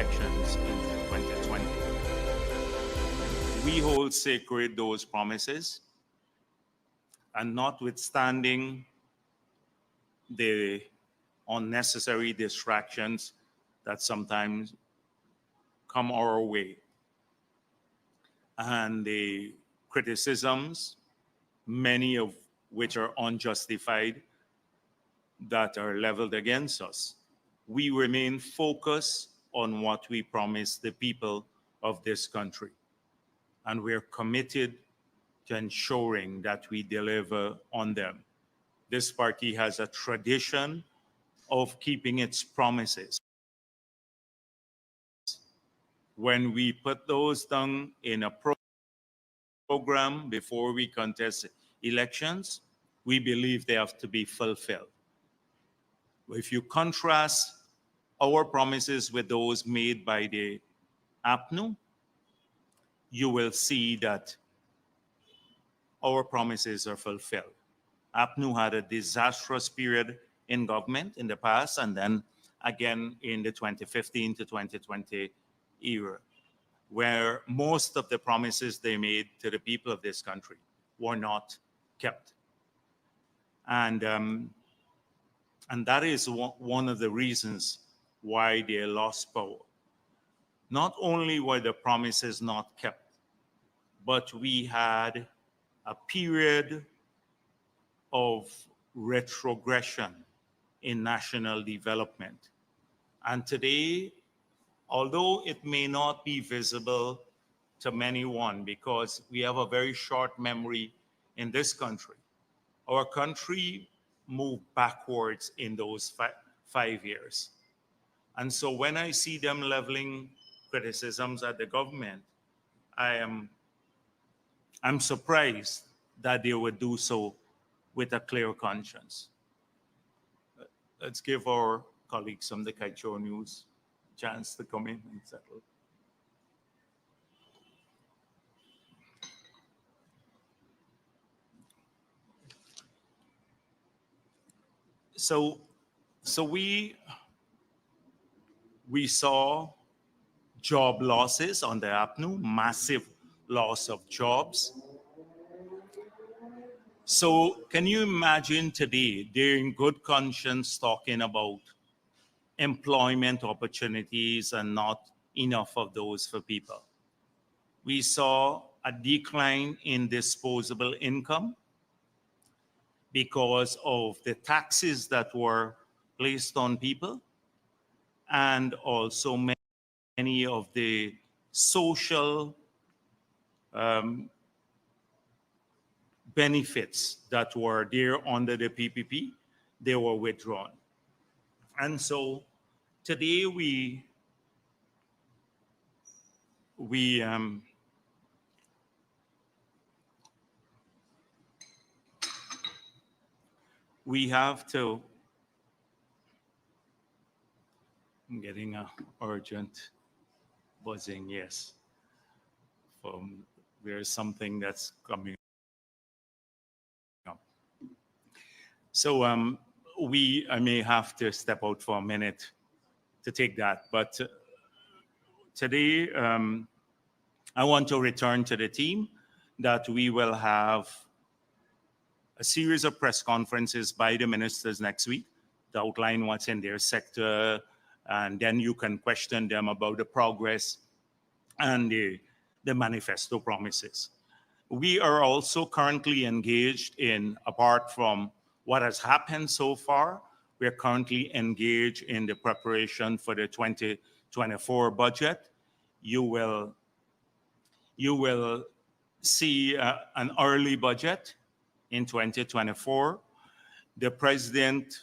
elections in 2020. We hold sacred those promises, and notwithstanding the unnecessary distractions that sometimes come our way and the criticisms, many of which are unjustified, that are leveled against us, we remain focused on what we promised the people of this country. And we're committed to ensuring that we deliver on them. This party has a tradition of keeping its promises. When we put those down in a program before we contest elections, we believe they have to be fulfilled. If you contrast our promises with those made by the APNU, you will see that our promises are fulfilled. APNU had a disastrous period in government in the past, and then again in the 2015 to 2020 era, where most of the promises they made to the people of this country were not kept. And that is one of the reasons why they lost power. Not only were the promises not kept, but we had a period of retrogression in national development. And today, although it may not be visible to many one, because we have a very short memory in this country, our country moved backwards in those 5 years. And so when I see them leveling criticisms at the government, I'm surprised that they would do so with a clear conscience. Let's give our colleagues from the Kaichor News a chance to come in and settle. So we saw job losses on the APNU, massive loss of jobs. So can you imagine today, they're in good conscience talking about employment opportunities and not enough of those for people? We saw a decline in disposable income because of the taxes that were placed on people, and also many of the social benefits that were there under the PPP, they were withdrawn. And so today we have to, I'm getting an urgent buzzing, yes, from there's something that's coming up. So I may have to step out for a minute to take that, but today I want to return to the theme that we will have a series of press conferences by the ministers next week to outline what's in their sector, and then you can question them about the progress and the manifesto promises. We are also currently engaged in, apart from what has happened so far, we are currently engaged in the preparation for the 2024 budget. You will see an early budget in 2024. The president,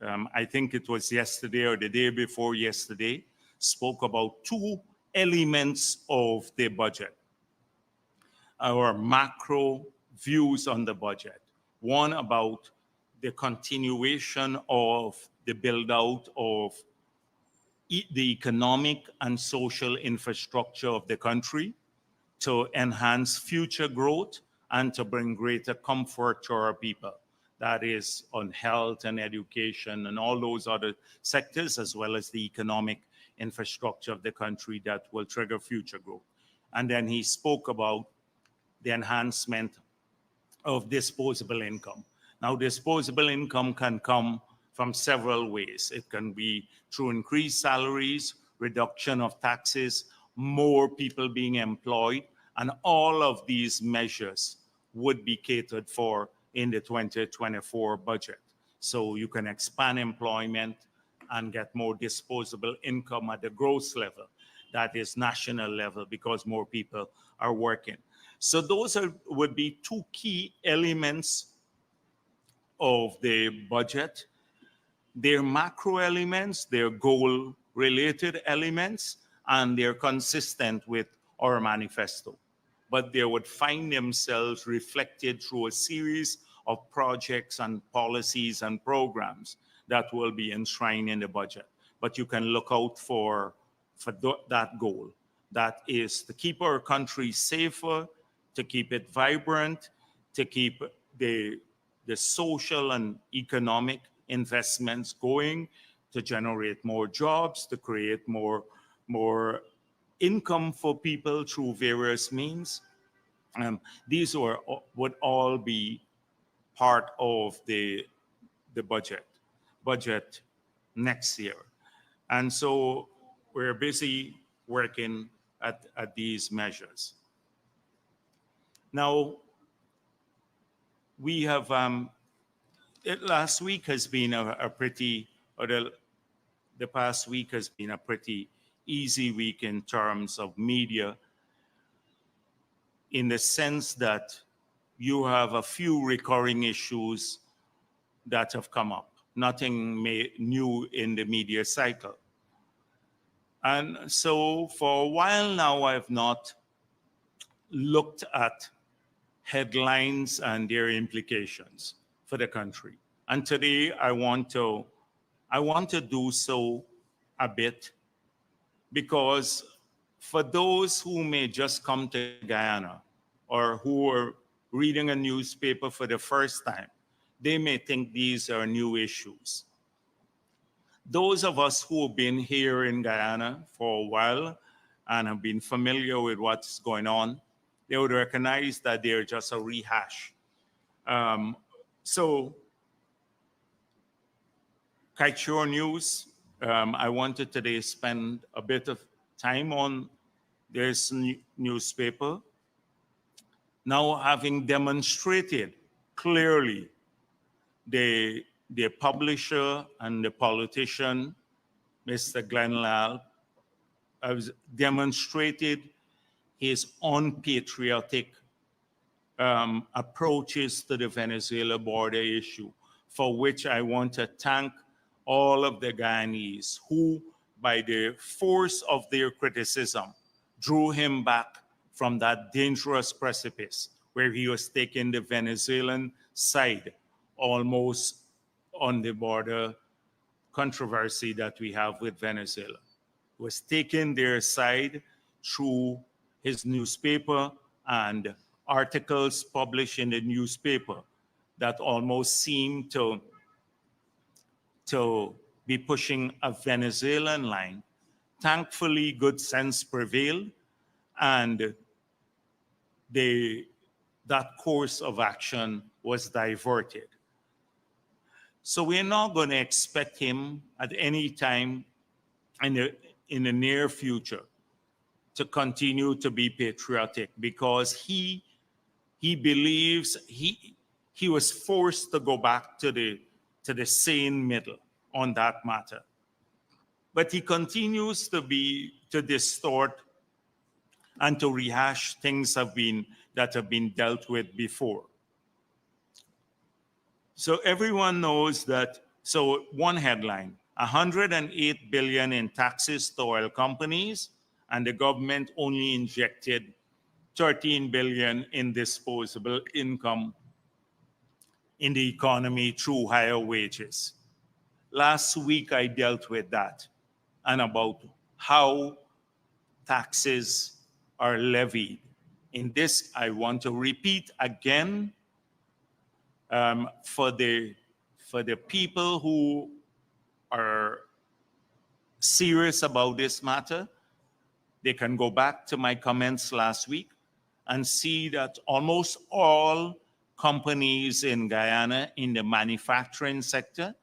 I think it was yesterday or the day before yesterday, spoke about two elements of the budget, our macro views on the budget. One about the continuation of the build out of the economic and social infrastructure of the country to enhance future growth and to bring greater comfort to our people. That is on health and education and all those other sectors, as well as the economic infrastructure of the country that will trigger future growth. And then he spoke about the enhancement of disposable income. Now, disposable income can come from several ways. It can be through increased salaries, reduction of taxes, more people being employed, and all of these measures would be catered for in the 2024 budget. So you can expand employment and get more disposable income at the gross level, that is national level, because more people are working. So those would be two key elements of the budget. They're macro elements, they're goal-related elements, and they're consistent with our manifesto. But they would find themselves reflected through a series of projects and policies and programs that will be enshrined in the budget. But you can look out for that goal. That is to keep our country safer, to keep it vibrant, to keep the social and economic investments going, to generate more jobs, to create more income for people through various means. These would all be part of the budget next year. And so we're busy working at these measures. Now, we have, last week has been a pretty, or the past week has been a pretty easy week in terms of media, in the sense that you have a few recurring issues that have come up. Nothing new in the media cycle. And so for a while now, I've not looked at headlines and their implications for the country. And today I want to do so a bit, because for those who may just come to Guyana or who are reading a newspaper for the first time, they may think these are new issues. Those of us who have been here in Guyana for a while and have been familiar with what's going on, they would recognize that they're just a rehash. So, Kiteshore News, I wanted today spend a bit of time on this newspaper. Now, having demonstrated clearly the publisher and the politician, Mr. Glenn Lal, has demonstrated his unpatriotic approaches to the Venezuela border issue, for which I want to thank all of the Guyanese who, by the force of their criticism, drew him back from that dangerous precipice where he was taking the Venezuelan side, almost on the border controversy that we have with Venezuela. He was taking their side through his newspaper and articles published in the newspaper that almost seemed to be pushing a Venezuelan line. Thankfully, good sense prevailed, and that course of action was diverted. So we're not going to expect him at any time in the near future to continue to be patriotic, because he believes he was forced to go back to the sane middle on that matter. But he continues to distort and to rehash things that have been dealt with before. So everyone knows that. So one headline: 108 billion in taxes to oil companies, and the government only injected 13 billion in disposable income in the economy through higher wages. Last week I dealt with that and about how taxes are levied. In this, I want to repeat again, for the people who are serious about this matter, they can go back to my comments last week and see that almost all companies in Guyana in the manufacturing sector,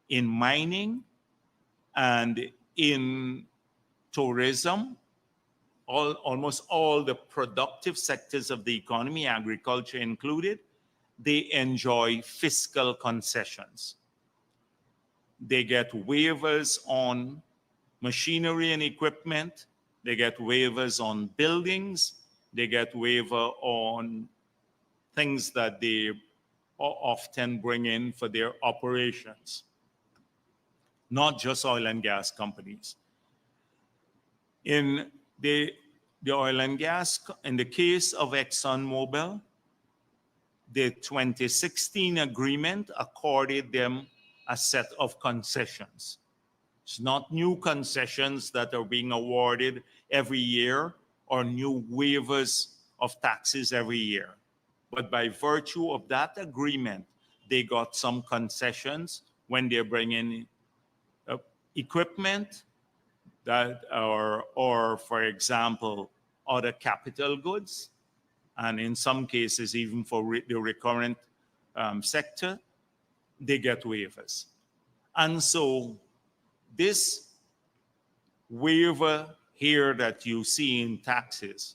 in mining, and in tourism, almost all the productive sectors of the economy, agriculture included, they enjoy fiscal concessions. They get waivers on machinery and equipment. They get waivers on buildings. They get waiver on things that they often bring in for their operations, not just oil and gas companies. In the oil and gas, in the case of ExxonMobil, the 2016 agreement accorded them a set of concessions. It's not new concessions that are being awarded every year or new waivers of taxes every year. But by virtue of that agreement, they got some concessions when they bring in equipment that or for example, other capital goods, and in some cases, even for the recurrent sector, they get waivers. And so this waiver here that you see in taxes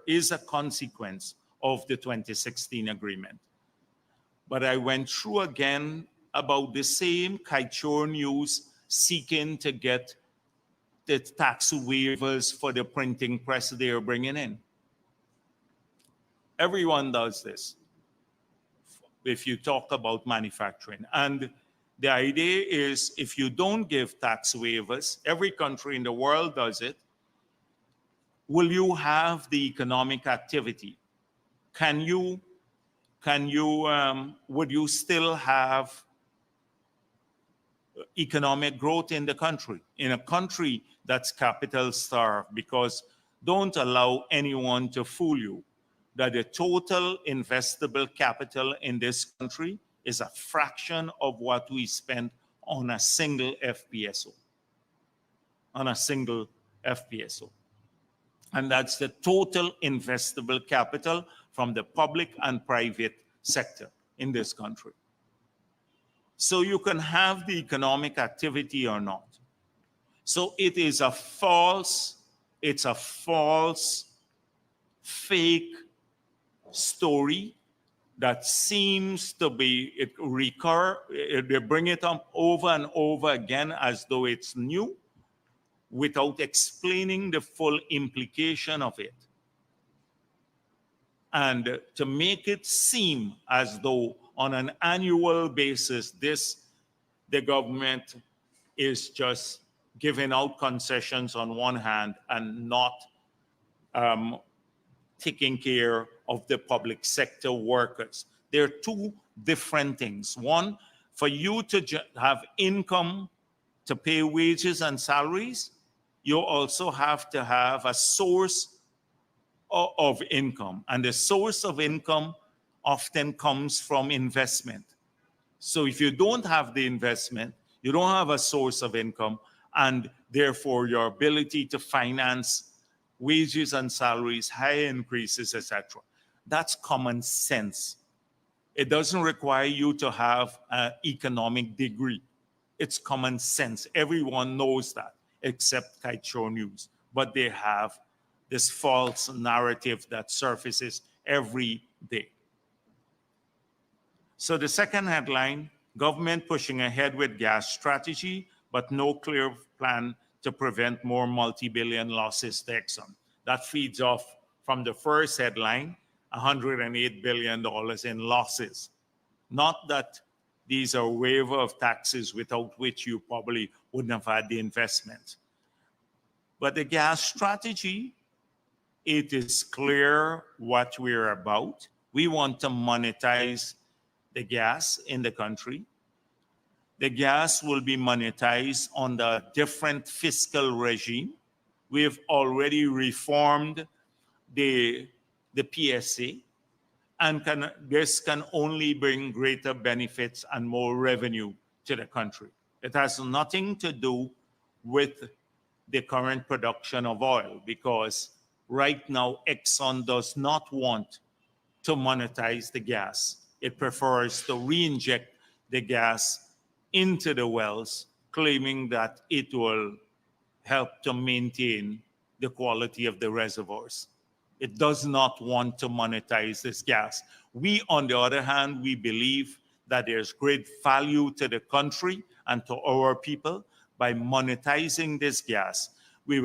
is a consequence of the 2016 agreement. But I went through again about the same Kaichor News seeking to get the tax waivers for the printing press they are bringing in. Everyone does this if you talk about manufacturing. And the idea is if you don't give tax waivers, every country in the world does it, will you have the economic activity? Would you still have economic growth in the country, in a country that's capital starved? Because don't allow anyone to fool you that the total investable capital in this country is a fraction of what we spend on a single FPSO. On a single FPSO. And that's the total investable capital from the public and private sector in this country. So you can have the economic activity or not. So it is a false, fake story that seems to be, they bring it up over and over again as though it's new without explaining the full implication of it. And to make it seem as though on an annual basis, the government is just giving out concessions on one hand and not taking care of the public sector workers. There are two different things. One, for you to have income to pay wages and salaries, you also have to have a source of income. And the source of income often comes from investment. So if you don't have the investment, you don't have a source of income, and therefore your ability to finance wages and salaries, high increases, etc. That's common sense. It doesn't require you to have an economic degree. It's common sense. Everyone knows that, except Kaichor News. But they have this false narrative that surfaces every day. So the second headline, government pushing ahead with gas strategy, but no clear plan to prevent more multi-billion losses to Exxon. That feeds off from the first headline, $108 billion in losses. Not that these are waiver of taxes without which you probably wouldn't have had the investment. But the gas strategy, it is clear what we're about. We want to monetize the gas in the country. The gas will be monetized under a different fiscal regime. We've already reformed the PSA, And this can only bring greater benefits and more revenue to the country. It has nothing to do with the current production of oil, because right now Exxon does not want to monetize the gas. It prefers to re-inject the gas into the wells, claiming that it will help to maintain the quality of the reservoirs. It does not want to monetize this gas. We, on the other hand, we believe that there's great value to the country and to our people. By monetizing this gas, we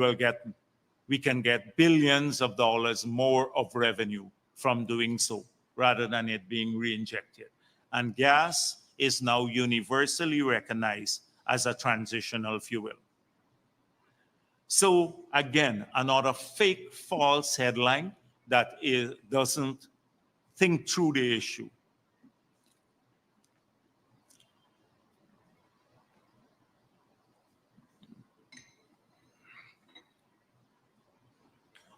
can get billions of dollars more of revenue from doing so, rather than it being reinjected. And gas is now universally recognized as a transitional fuel. So again, another fake, false headline that doesn't think through the issue.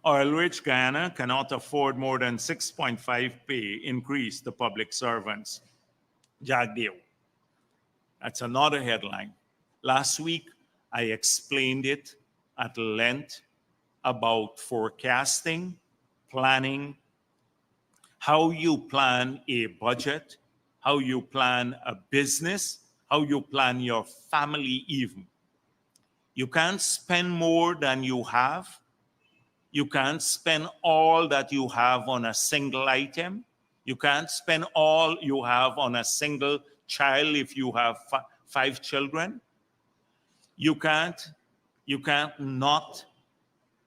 Oil-rich Guyana cannot afford more than 6.5 pay increase to public servants. Jagdeo. That's another headline. Last week, I explained it at length about forecasting, planning, how you plan a budget, how you plan a business, how you plan your family even. You can't spend more than you have. You can't spend all that you have on a single item. You can't spend all you have on a single child if you have 5 children. You can't not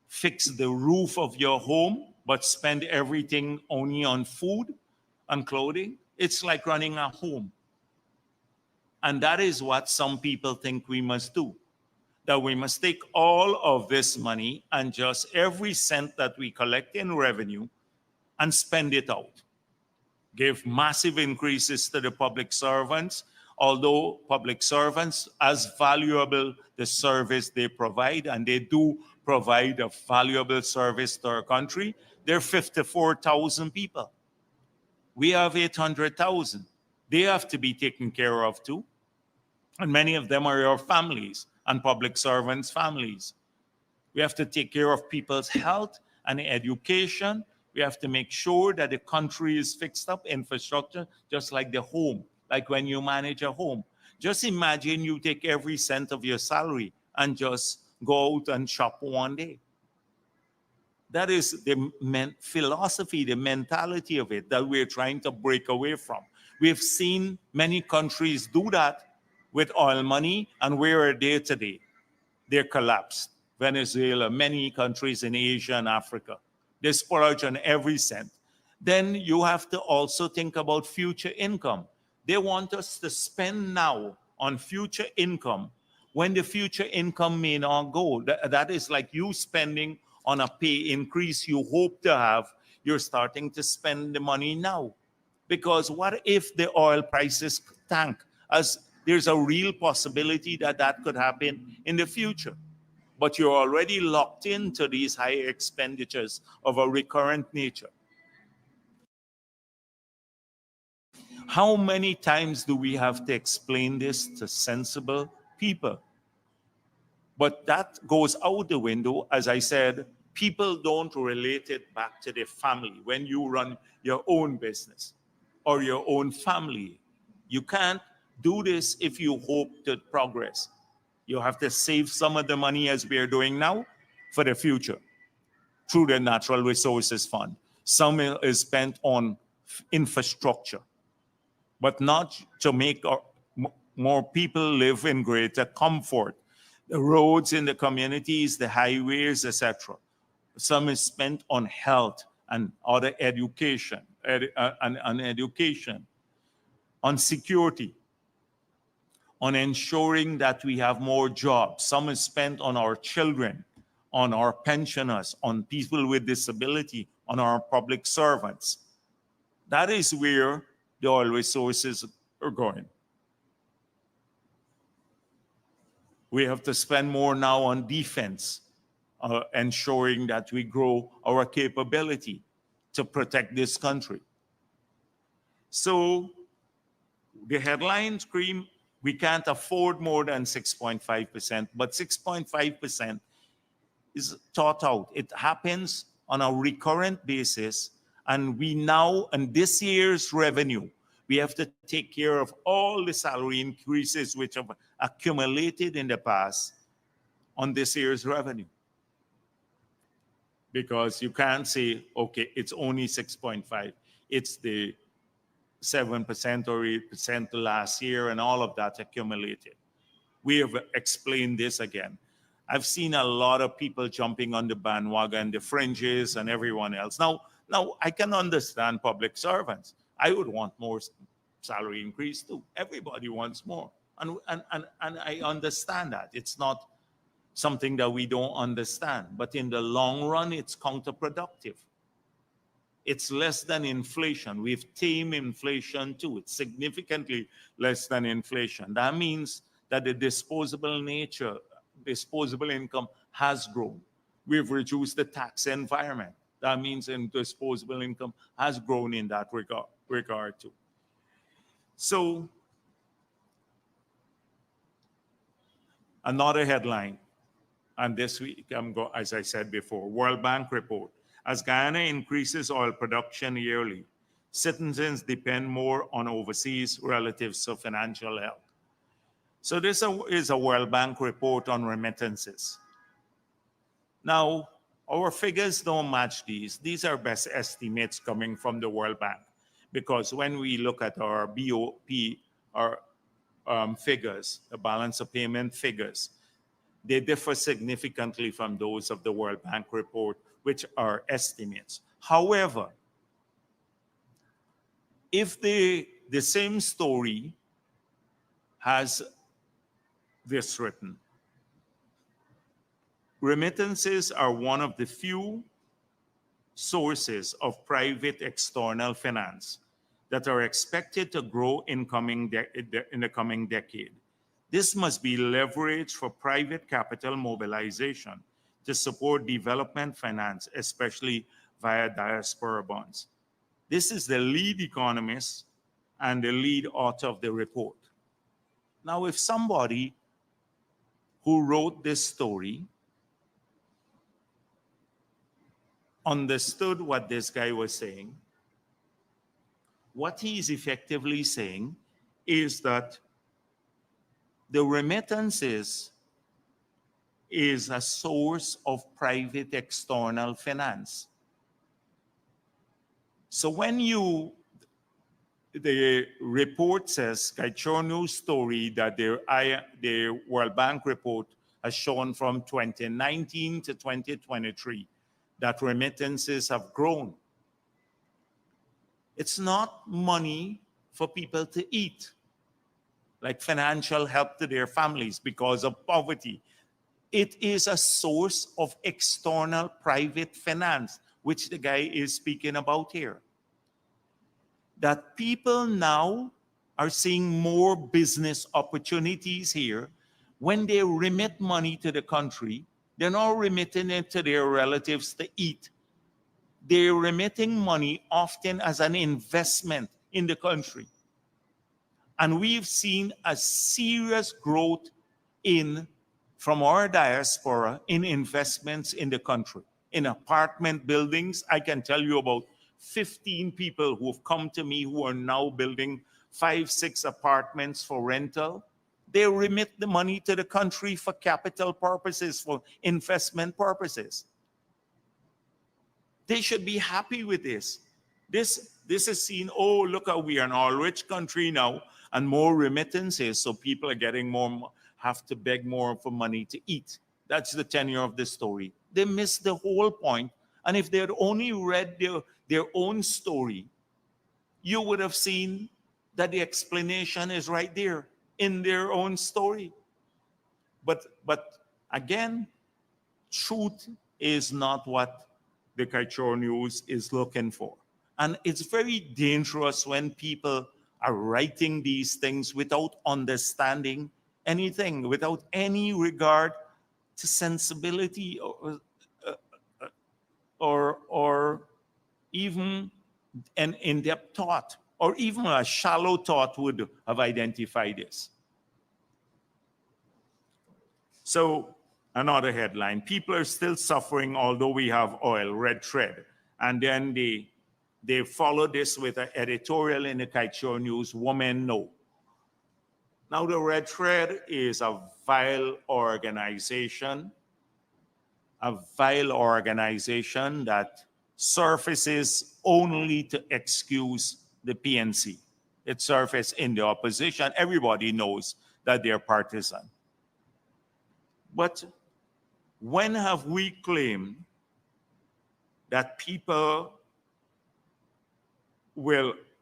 fix the roof of your home, but spend everything only on food and clothing. It's like running a home. And that is what some people think we must do. That we must take all of this money and just every cent that we collect in revenue and spend it out. Give massive increases to the public servants, although public servants, as valuable the service they provide, and they do provide a valuable service to our country, there are 54,000 people. We have 800,000. They have to be taken care of too. And many of them are your families and public servants' families. We have to take care of people's health and education. We have to make sure that the country is fixed up, infrastructure, just like the home, like when you manage a home. Just imagine you take every cent of your salary and just go out and shop one day. That is the philosophy, the mentality of it that we're trying to break away from. We've seen many countries do that with oil money, and where are they today? They're collapsed. Venezuela, many countries in Asia and Africa. They splurge on every cent. Then you have to also think about future income. They want us to spend now on future income when the future income may not go. That is like you spending on a pay increase you hope to have. You're starting to spend the money now. Because what if the oil prices tank? As there's a real possibility that that could happen in the future. But you're already locked into these high expenditures of a recurrent nature. How many times do we have to explain this to sensible people? But that goes out the window. As I said, people don't relate it back to their family. When you run your own business or your own family, you can't do this if you hope to progress. You have to save some of the money, as we are doing now, for the future through the Natural Resources Fund. Some is spent on infrastructure, but not to make more people live in greater comfort. The roads in the communities, the highways, etc. Some is spent on health and other education, on security, on ensuring that we have more jobs. Some is spent on our children, on our pensioners, on people with disability, on our public servants. That is where the oil resources are going. We have to spend more now on defense, ensuring that we grow our capability to protect this country. So the headline scream, we can't afford more than 6.5%, but 6.5% is thought out. It happens on a recurrent basis, and we now, in this year's revenue, we have to take care of all the salary increases which have accumulated in the past on this year's revenue. Because you can't say, okay, it's only 6.5. It's the 7% or 8% last year and all of that accumulated. We have explained this again. I've seen a lot of people jumping on the bandwagon, the fringes and everyone else. Now I can understand public servants. I would want more salary increase too. Everybody wants more. And I understand that. It's not something that we don't understand. But in the long run, it's counterproductive. It's less than inflation. We've tamed inflation too. It's significantly less than inflation. That means that the disposable income has grown. We've reduced the tax environment. That means disposable income has grown in that regard too. So, another headline, and this week, as I said before, World Bank report. As Guyana increases oil production yearly, citizens depend more on overseas relatives to financial help. So this is a World Bank report on remittances. Now, our figures don't match these. These are best estimates coming from the World Bank, because when we look at our BOP, our figures, the balance of payment figures, they differ significantly from those of the World Bank report, which are estimates. However, if the same story has this written, remittances are one of the few sources of private external finance that are expected to grow in the coming decade. This must be leveraged for private capital mobilization to support development finance, especially via diaspora bonds. This is the lead economist and the lead author of the report. Now, if somebody who wrote this story understood what this guy was saying, what he is effectively saying is that the remittances is a source of private external finance. So when the report says, Kaichornu's story that the World Bank report has shown from 2019 to 2023 that remittances have grown. It's not money for people to eat, like financial help to their families because of poverty. It is a source of external private finance, which the guy is speaking about here. That people now are seeing more business opportunities here. When they remit money to the country, they're not remitting it to their relatives to eat. They're remitting money often as an investment in the country. And we've seen a serious growth from our diaspora in investments in the country. In apartment buildings, I can tell you about 15 people who have come to me who are now building 5, 6 apartments for rental. They remit the money to the country for capital purposes, for investment purposes. They should be happy with this. This is seen, oh, look how we are an all-rich country now, and more remittances, so people are getting more, have to beg more for money to eat. That's the tenure of the story. They miss the whole point. And if they had only read their own story, you would have seen that the explanation is right there in their own story. But again, truth is not what the Kaichor News is looking for. And it's very dangerous when people are writing these things without understanding anything, without any regard to sensibility or even an in-depth thought. or even a shallow thought would have identified this. So another headline, people are still suffering although we have oil, red thread. And then they follow this with an editorial in the Kaichor News, Women Know. Now the red thread is a vile organization that surfaces only to excuse the PNC. It surfaces in the opposition. Everybody knows that they're partisan. But when have we claimed that people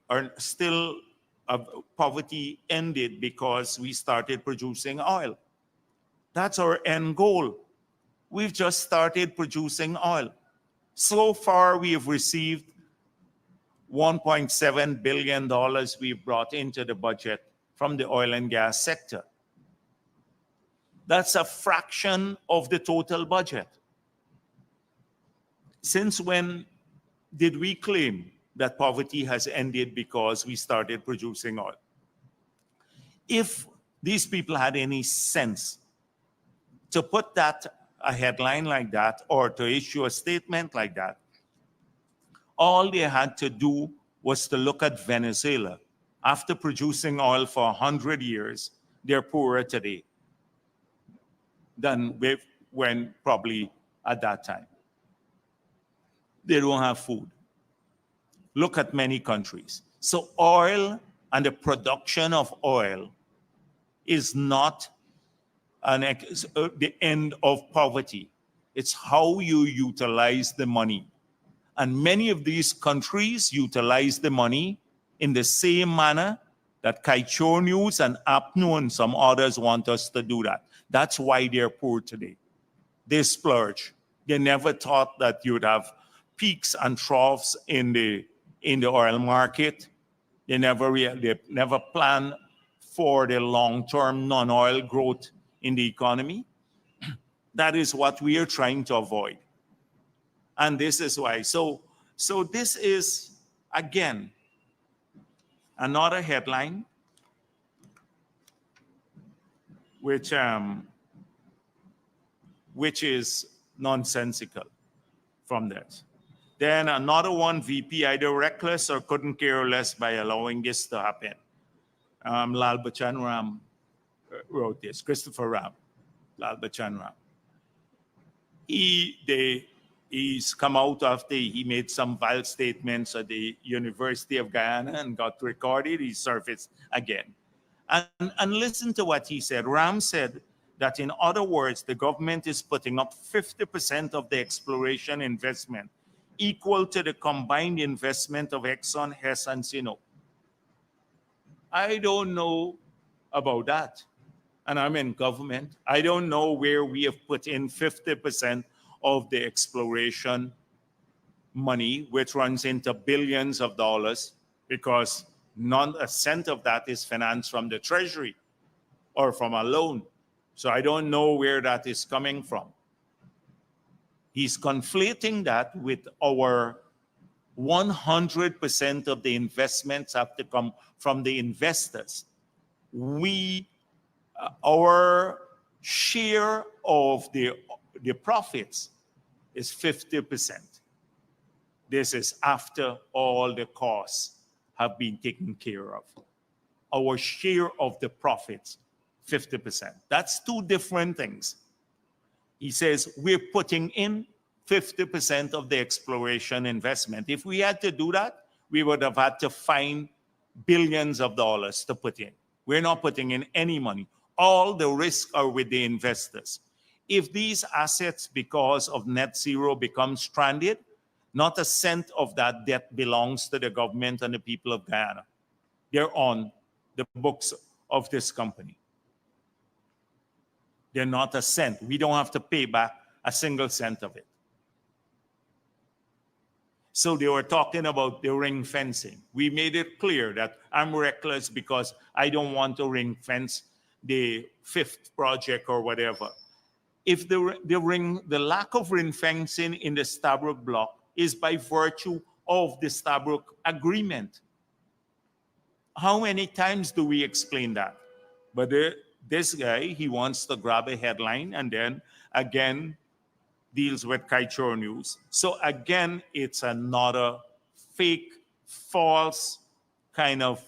are still poverty ended because we started producing oil? That's our end goal. We've just started producing oil. So far, we have received $1.7 billion we've brought into the budget from the oil and gas sector. That's a fraction of the total budget. Since when did we claim that poverty has ended because we started producing oil? If these people had any sense to put that a headline like that or to issue a statement like that, all they had to do was to look at Venezuela. After producing oil for 100 years, they're poorer today than when probably at that time. They don't have food. Look at many countries. So oil and the production of oil is not the end of poverty. It's how you utilize the money. And many of these countries utilize the money in the same manner that Kaichor News and APNU and some others want us to do that. That's why they're poor today. They splurge. They never thought that you'd have peaks and troughs in the oil market. They never planned for the long-term non-oil growth in the economy. That is what we are trying to avoid. And this is why. So this is, again, another headline which is nonsensical from that. Then another one, VP either reckless or couldn't care less by allowing this to happen. Lal Bachan Ram wrote this, Christopher Ram, Lal Bachan Ram. He's come out after he made some vile statements at the University of Guyana and got recorded. He surfaced again. And listen to what he said. Ram said that, in other words, the government is putting up 50% of the exploration investment, equal to the combined investment of Exxon, Hess, and Sinopec. I don't know about that. And I'm in government. I don't know where we have put in 50% of the exploration money, which runs into billions of dollars, because not a cent of that is financed from the Treasury or from a loan. So I don't know where that is coming from. He's conflating that with our 100% of the investments have to come from the investors. Our share of the profits is 50%. This is after all the costs have been taken care of. Our share of the profits, 50%. That's two different things. He says we're putting in 50% of the exploration investment. If we had to do that, we would have had to find billions of dollars to put in. We're not putting in any money. All the risks are with the investors. If these assets, because of net zero, become stranded, not a cent of that debt belongs to the government and the people of Guyana. They're on the books of this company. They're not a cent. We don't have to pay back a single cent of it. So they were talking about the ring fencing. We made it clear that I'm reckless because I don't want to ring fence the fifth project or whatever. If the lack of ring fencing in the Stabroek block is by virtue of the Stabroek agreement. How many times do we explain that? But this guy, he wants to grab a headline and then again deals with Kaichor News. So again, it's another fake, false kind of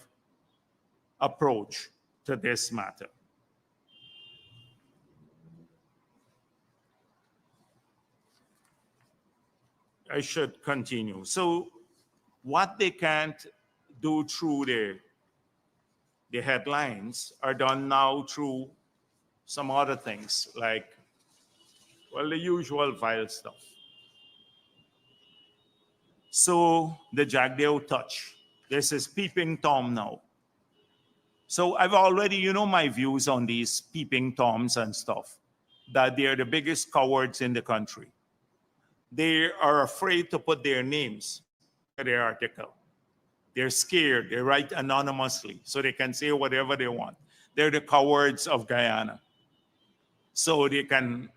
approach to this matter. I should continue. So what they can't do through the headlines are done now through some other things like, well, the usual vile stuff. So the Jagdeo touch. This is peeping Tom now. So I've already, you know, my views on these peeping Toms and stuff, that they're the biggest cowards in the country. They are afraid to put their names to their article. They're scared. They write anonymously so they can say whatever they want. They're the cowards of Guyana. So they can,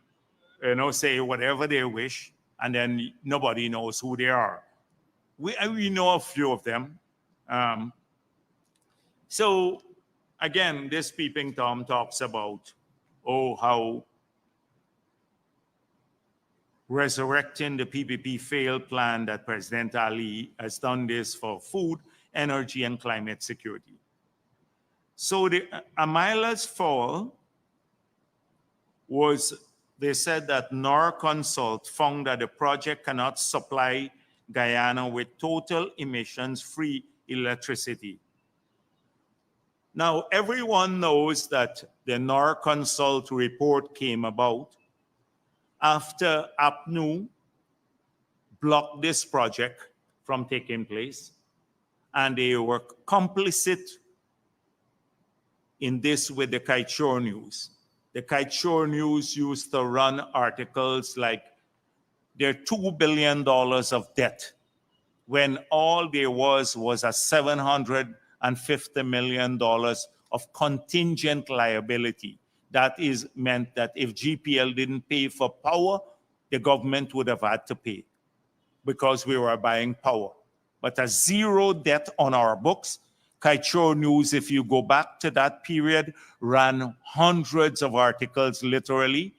you know, say whatever they wish, and then nobody knows who they are. We know a few of them. So again, this peeping Tom talks about, oh, how resurrecting the PPP failed plan that President Ali has done this for food, energy, and climate security. So the Amila's fall was, they said that NOR Consult found that the project cannot supply Guyana with total emissions-free electricity. Now, everyone knows that the NOR Consult report came about after APNU blocked this project from taking place, and they were complicit in this with the Kaichor News. The Kaichor News used to run articles like there are $2 billion of debt when all there was a $750 million of contingent liability. That is meant that if GPL didn't pay for power, the government would have had to pay because we were buying power. But a zero debt on our books. Kaichor News, if you go back to that period, ran hundreds of articles literally,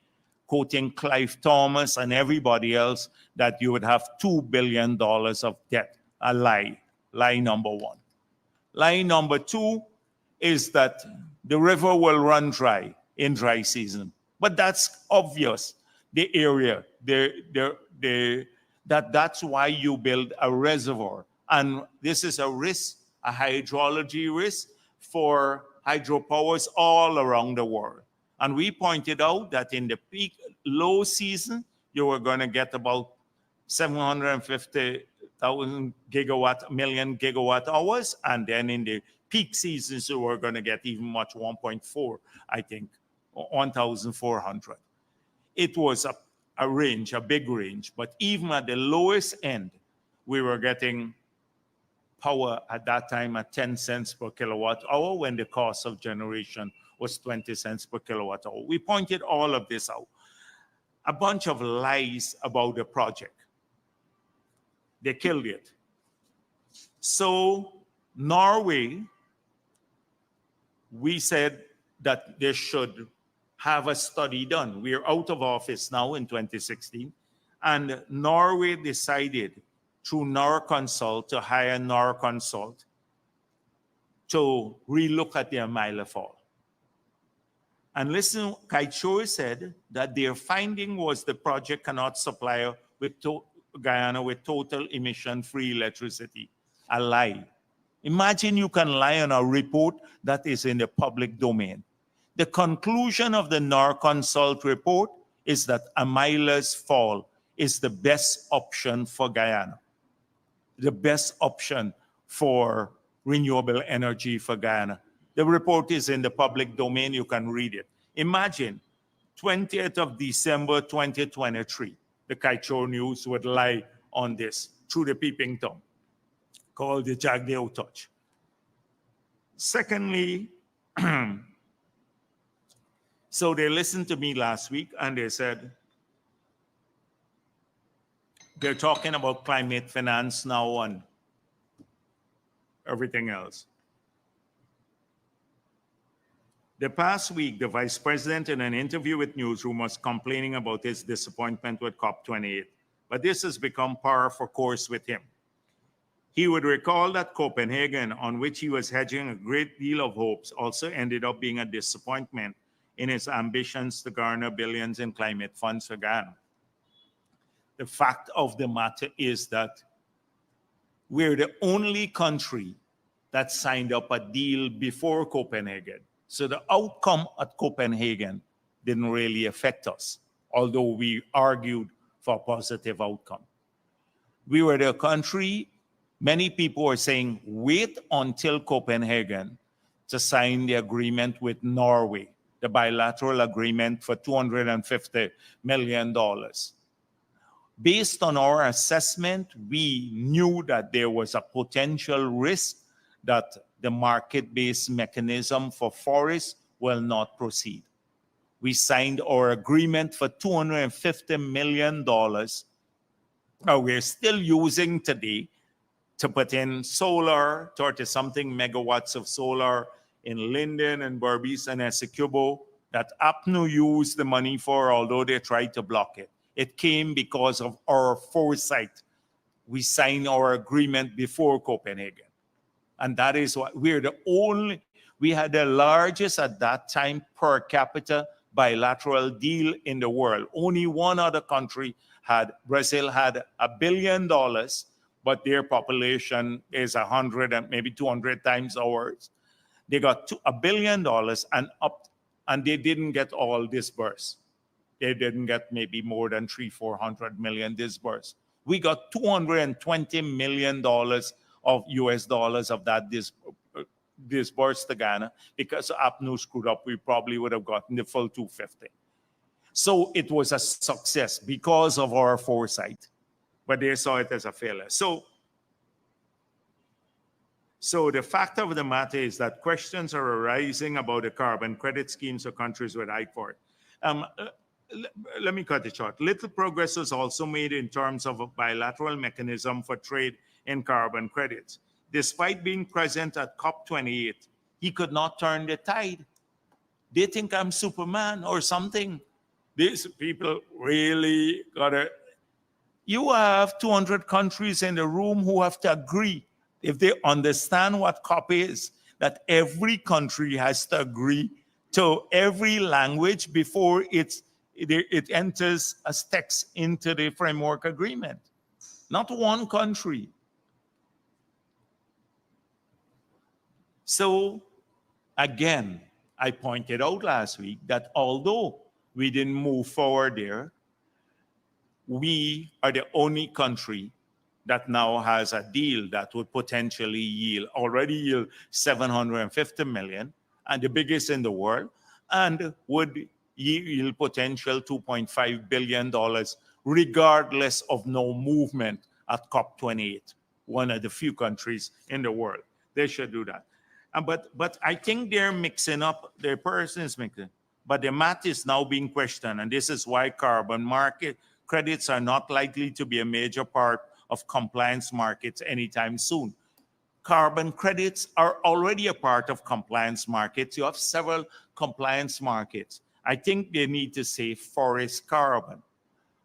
quoting Clive Thomas and everybody else that you would have $2 billion of debt. A lie. Lie number one. Lie number two is that the river will run dry in dry season. But that's obvious. The area, that's why you build a reservoir. And this is a risk, a hydrology risk for hydropowers all around the world. And we pointed out that in the peak low season, you were going to get about 750,000 million gigawatt hours. And then in the peak seasons, you were going to get even much, 1.4, I think, 1,400. It was a range, a big range. But even at the lowest end, we were getting power at that time at 10 cents per kilowatt hour when the cost of generation was 20 cents per kilowatt hour. We pointed all of this out. A bunch of lies about the project. They killed it. So Norway, we said that they should have a study done. We are out of office now in 2016. And Norway decided through NOR Consult to hire NOR Consult to relook at their Mila Fall. And listen, Kaichor said that their finding was the project cannot supply Guyana with total emission-free electricity. A lie. Imagine you can lie on a report that is in the public domain. The conclusion of the NOR Consult report is that Amila's Fall is the best option for Guyana, the best option for renewable energy for Guyana. The report is in the public domain. You can read it. Imagine 20th of December 2023, the Kaichor News would lie on this through the peeping Tom called the Jagdeo touch. Secondly, so they listened to me last week and they said, they're talking about climate finance now and everything else. The past week, the vice president, in an interview with Newsroom, was complaining about his disappointment with COP28. But this has become par for course with him. He would recall that Copenhagen, on which he was hedging a great deal of hopes, also ended up being a disappointment in his ambitions to garner billions in climate funds for Ghana. The fact of the matter is that we're the only country that signed up a deal before Copenhagen. So the outcome at Copenhagen didn't really affect us, although we argued for a positive outcome. We were the country, many people were saying, wait until Copenhagen to sign the agreement with Norway, the bilateral agreement for $250 million. Based on our assessment, we knew that there was a potential risk that the market-based mechanism for forests will not proceed. We signed our agreement for $250 million. We're still using today to put in solar, 30-something megawatts of solar in Linden and Berbice and Essequibo that APNU used the money for, although they tried to block it. It came because of our foresight. We signed our agreement before Copenhagen. And that is why we had the largest at that time per capita bilateral deal in the world. Only one other country Brazil had $1 billion, but their population is 100 and maybe 200 times ours. They got $1 billion and they didn't get all disbursed. They didn't get maybe more than 300-400 million disbursed. We got $220 million of US dollars of that disbursed to Ghana. Because APNU screwed up, we probably would have gotten the full 250. So it was a success because of our foresight, but they saw it as a failure. So the fact of the matter is that questions are arising about the carbon credit schemes for countries with high for it. Let me cut it short. Little progress was also made in terms of a bilateral mechanism for trade in carbon credits. Despite being present at COP28, he could not turn the tide. They think I'm Superman or something. These people really gotta. You have 200 countries in the room who have to agree, if they understand what COP is, that every country has to agree to every language before it enters as text into the framework agreement. Not one country. So again, I pointed out last week that although we didn't move forward there, we are the only country that now has a deal that would potentially already yield 750 million, and the biggest in the world, and would yield potential $2.5 billion regardless of no movement at COP28, one of the few countries in the world. They should do that. But I think they're mixing up, their person is mixing, but the math is now being questioned, and this is why carbon market credits are not likely to be a major part of compliance markets anytime soon. Carbon credits are already a part of compliance markets. You have several compliance markets. I think they need to say forest carbon.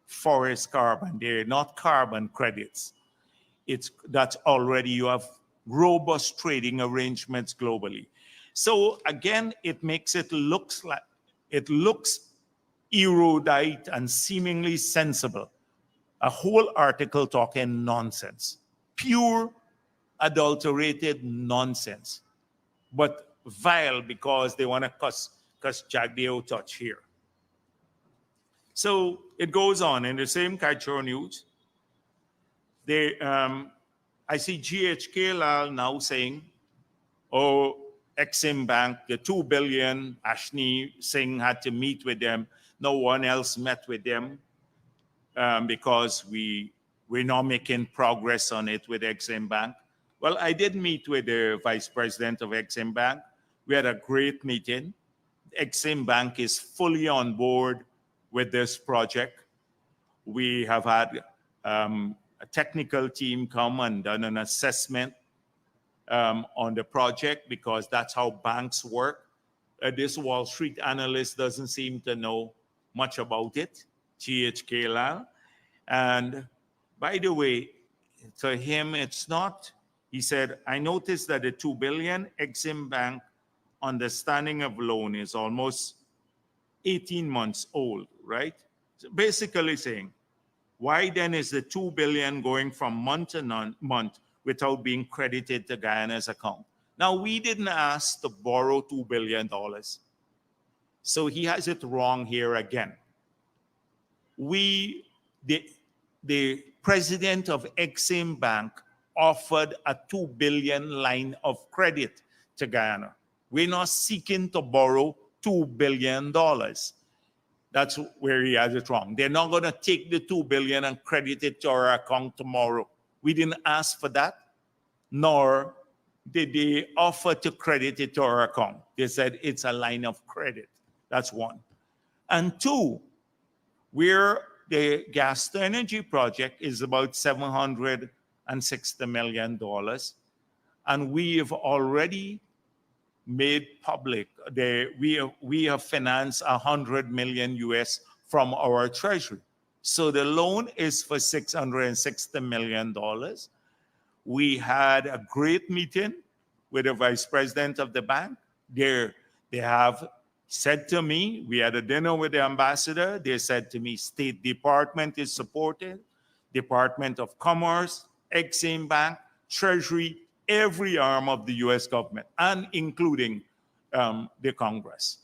Forest carbon, they're not carbon credits. That's already, you have robust trading arrangements globally. So again, it makes it looks erudite and seemingly sensible. A whole article talking nonsense, pure adulterated nonsense, but vile because they want to cuss Jagdeo touch here. So it goes on in the same Kaichor news. I see GHK Lal now saying, oh, Exim Bank, the 2 billion, Ashni Singh had to meet with them. No one else met with them because we're not making progress on it with Exim Bank. Well, I did meet with the vice president of Exim Bank. We had a great meeting. Exim Bank is fully on board with this project. We have had a technical team come and done an assessment on the project because that's how banks work. This Wall Street analyst doesn't seem to know much about it, GHK Lal. And by the way, to him, it's not. He said, I noticed that the 2 billion Exim Bank understanding of loan is almost 18 months old, right? So basically saying, why then is the 2 billion going from month to month without being credited to Guyana's account? Now, we didn't ask to borrow $2 billion. So he has it wrong here again. The president of Exim Bank offered a 2 billion line of credit to Guyana. We're not seeking to borrow $2 billion. That's where he has it wrong. They're not going to take the 2 billion and credit it to our account tomorrow. We didn't ask for that, nor did they offer to credit it to our account. They said it's a line of credit. That's one. And two, where the gas to energy project is about $760 million. And we have already made public we have financed 100 million US from our treasury. So the loan is for $660 million. We had a great meeting with the vice president of the bank. They have said to me, we had a dinner with the ambassador. They said to me, State Department is supported, Department of Commerce, Exim Bank, Treasury, every arm of the US government, and including the Congress.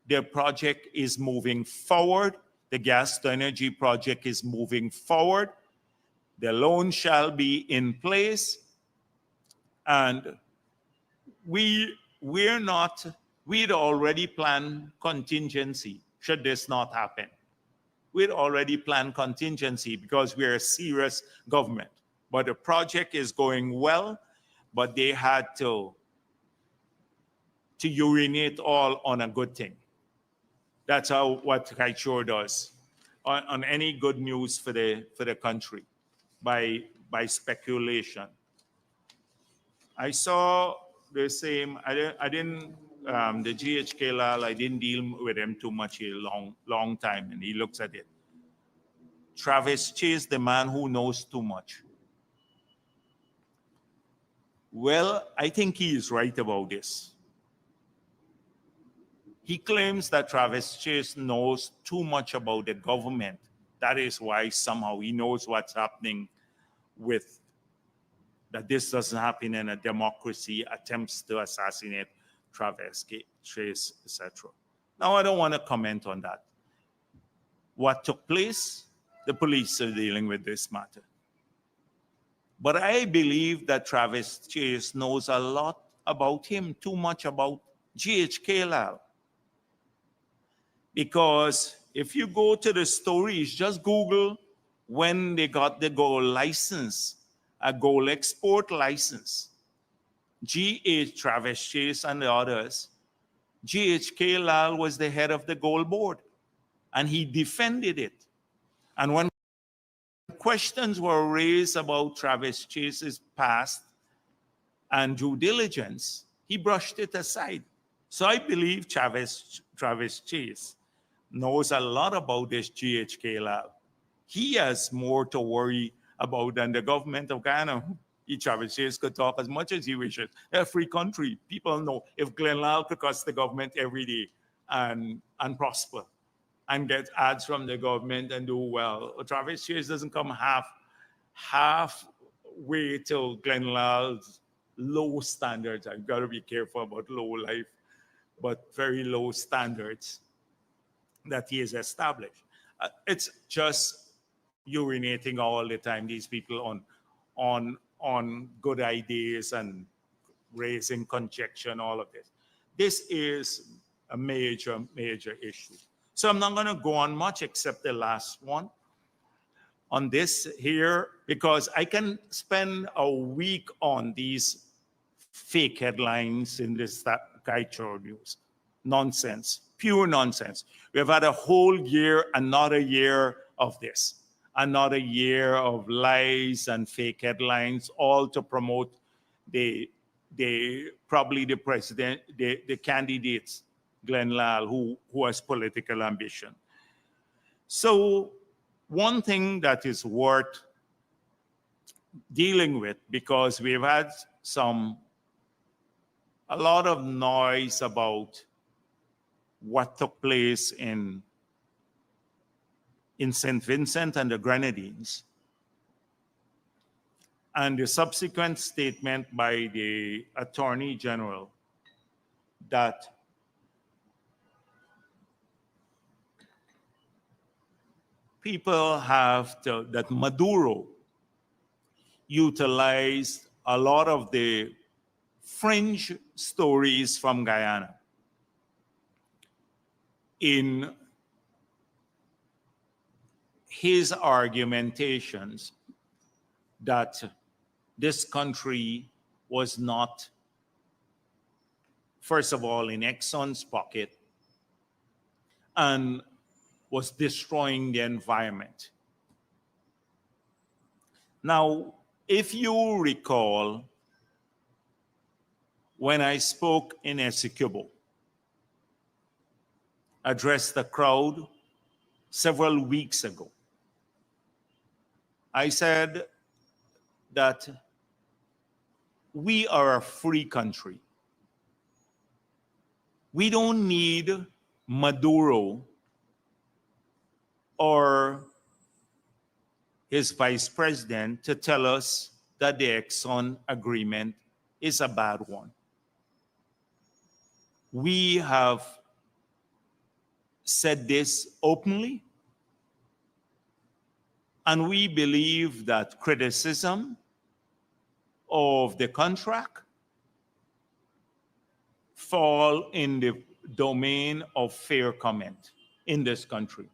The project is moving forward. The gas to energy project is moving forward. The loan shall be in place. And we'd already planned contingency should this not happen. We'd already planned contingency because we're a serious government. But the project is going well, but they had to urinate all on a good thing. That's what Kaichor does on any good news for the country by speculation. I saw the same. I didn't the GHK Lal. I didn't deal with him too much a long time, and he looks at it. Travis Chase, the man who knows too much. Well, I think he is right about this. He claims that Travis Chase knows too much about the government. That is why somehow he knows what's happening with that this doesn't happen in a democracy, attempts to assassinate Travis Chase, etc. Now, I don't want to comment on that. What took place? The police are dealing with this matter. But I believe that Travis Chase knows a lot about him, too much about GHK Lal. Because if you go to the stories, just Google when they got the gold license, a gold export license. Travis Chase and the others, GHK Lal was the head of the gold board, and he defended it. And when questions were raised about Travis Chase's past and due diligence, he brushed it aside. So I believe Travis Chase knows a lot about this GHK Lal. He has more to worry about than the government of Guyana. Travis Chase could talk as much as he wishes. They're a free country. People know if Glenn Lal could cuss the government every day and prosper and get ads from the government and do well, Travis Chase doesn't come halfway to Glenn Lal's low standards. I've got to be careful about low life, but very low standards that he has established. It's just urinating all the time, these people on good ideas and raising conjecture and all of this. This is a major issue. So I'm not going to go on much except the last one on this here, because I can spend a week on these fake headlines in this Kaichor news. Nonsense, pure nonsense. We've had a whole year, another year of this. Another year of lies and fake headlines, all to promote the probably the president, the candidates, Glenn Lal, who has political ambition. So one thing that is worth dealing with, because we've had a lot of noise about what took place in St. Vincent and the Grenadines, and the subsequent statement by the Attorney General that that Maduro utilized a lot of the fringe stories from Guyana in his argumentations that this country was not, first of all, in Exxon's pocket and was destroying the environment. Now, if you recall, when I spoke in Essequibo, addressed the crowd several weeks ago, I said that we are a free country. We don't need Maduro or his vice president to tell us that the Exxon agreement is a bad one. We have said this openly, and we believe that criticism of the contract fall in the domain of fair comment in this country.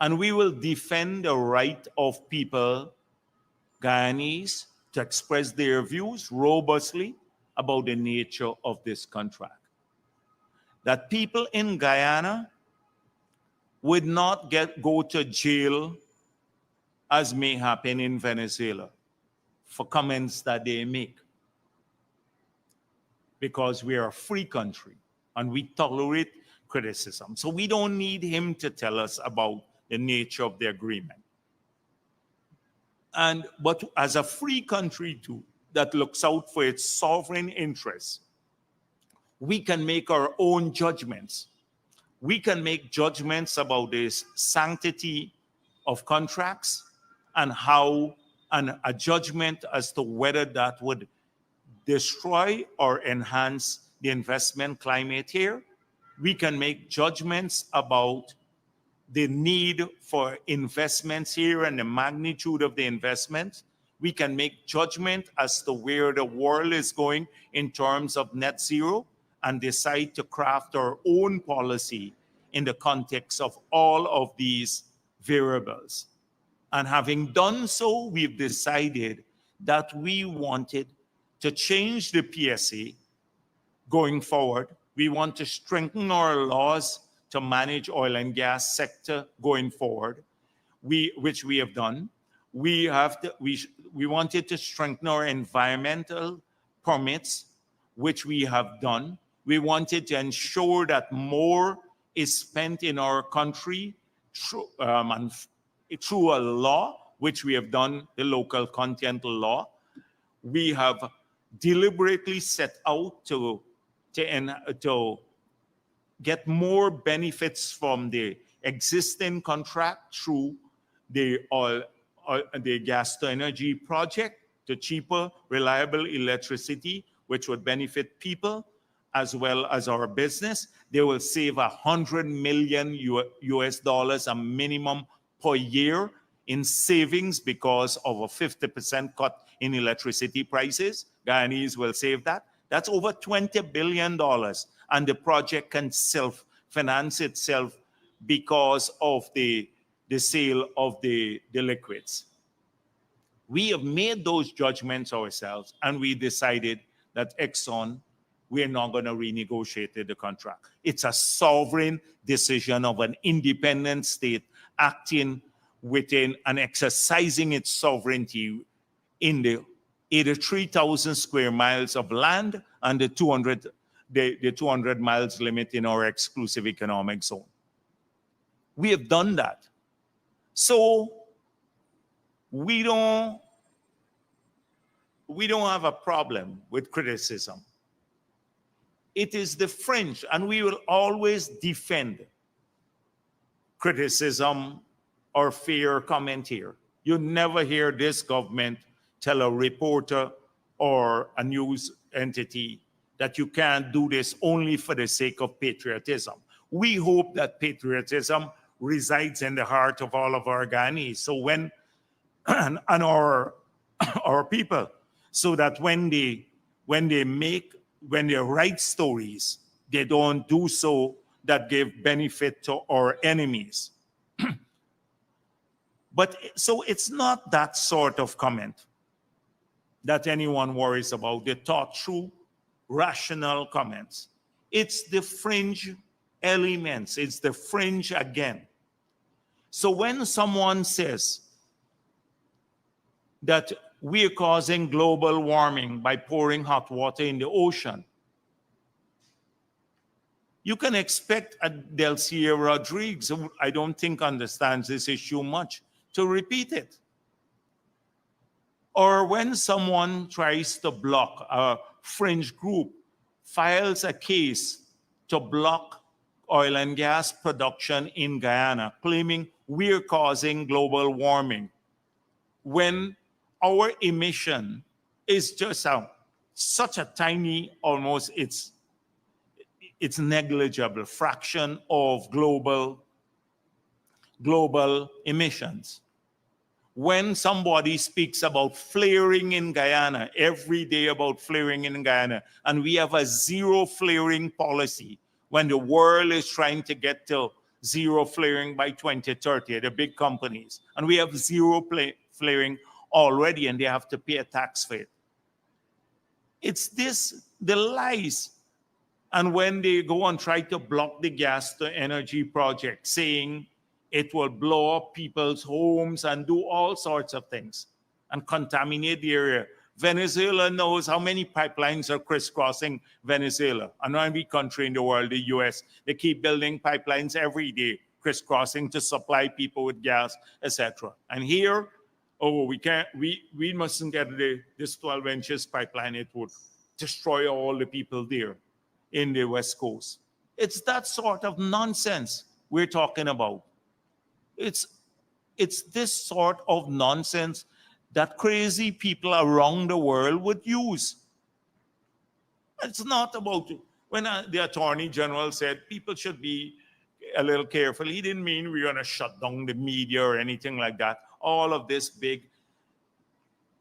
And we will defend the right of people, Guyanese, to express their views robustly about the nature of this contract. That people in Guyana would not go to jail, as may happen in Venezuela, for comments that they make. Because we are a free country and we tolerate criticism. So we don't need him to tell us about the nature of the agreement. But as a free country too, that looks out for its sovereign interests, we can make our own judgments. We can make judgments about the sanctity of contracts and a judgment as to whether that would destroy or enhance the investment climate here. We can make judgments about the need for investments here and the magnitude of the investment. We can make judgment as to where the world is going in terms of net zero and decide to craft our own policy in the context of all of these variables. And having done so, we've decided that we wanted to change the PSA going forward. We want to strengthen our laws to manage oil and gas sector going forward, which we have done. We wanted to strengthen our environmental permits, which we have done. We wanted to ensure that more is spent in our country through a law, which we have done, the local content law. We have deliberately set out to get more benefits from the existing contract through the gas to energy project to cheaper, reliable electricity, which would benefit people as well as our business. They will save $100 million US a minimum per year in savings because of a 50% cut in electricity prices. Guyanese will save that. That's over $20 billion. And the project can self-finance itself because of the sale of the liquids. We have made those judgments ourselves, and we decided that Exxon, we're not going to renegotiate the contract. It's a sovereign decision of an independent state acting within and exercising its sovereignty in the 83,000 square miles of land and the 200 miles limit in our exclusive economic zone. We have done that. So we don't have a problem with criticism. It is the fringe, and we will always defend criticism or fair comment here. You never hear this government tell a reporter or a news entity that you can't do this only for the sake of patriotism. We hope that patriotism resides in the heart of all of our Ghanaians. So when and our people, so that when they write stories, they don't do so that give benefit to our enemies. But so it's not that sort of comment that anyone worries about, the thought through, rational comments. It's the fringe elements, it's the fringe again. So when someone says that we're causing global warming by pouring hot water in the ocean, you can expect Delcia Rodriguez, who I don't think understands this issue much, to repeat it. Or when someone tries to block, a fringe group files a case to block oil and gas production in Guyana, claiming we're causing global warming, when our emission is just such a tiny, almost it's negligible fraction of global emissions. When somebody speaks about flaring in Guyana, every day about flaring in Guyana, and we have a zero flaring policy when the world is trying to get to zero flaring by 2030, the big companies, and we have zero flaring already, and they have to pay a tax for it. It's this, the lies. And when they go and try to block the gas to energy project, saying it will blow up people's homes and do all sorts of things and contaminate the area. Venezuela knows how many pipelines are crisscrossing Venezuela. And every country in the world, the US, they keep building pipelines every day, crisscrossing to supply people with gas, etc. And here, we mustn't get this 12 inches pipeline. It would destroy all the people there in the West Coast. It's that sort of nonsense we're talking about. It's this sort of nonsense that crazy people around the world would use. It's not about, when the Attorney General said people should be a little careful, he didn't mean we're going to shut down the media or anything like that. All of this big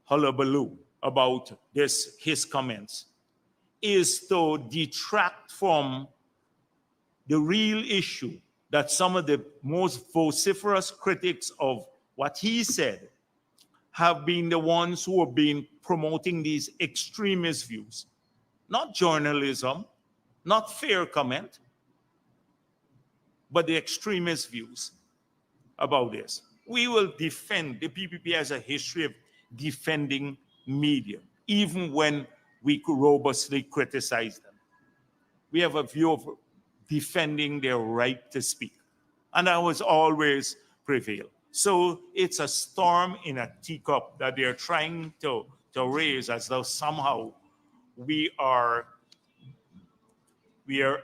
hullabaloo about his comments is to detract from the real issue, that some of the most vociferous critics of what he said have been the ones who have been promoting these extremist views. Not journalism, not fair comment, but the extremist views about this. We will defend, the PPP has a history of defending media, even when we robustly criticize them. We have a view of defending their right to speak. And that was always prevail. So it's a storm in a teacup that they're trying to raise, as though somehow we are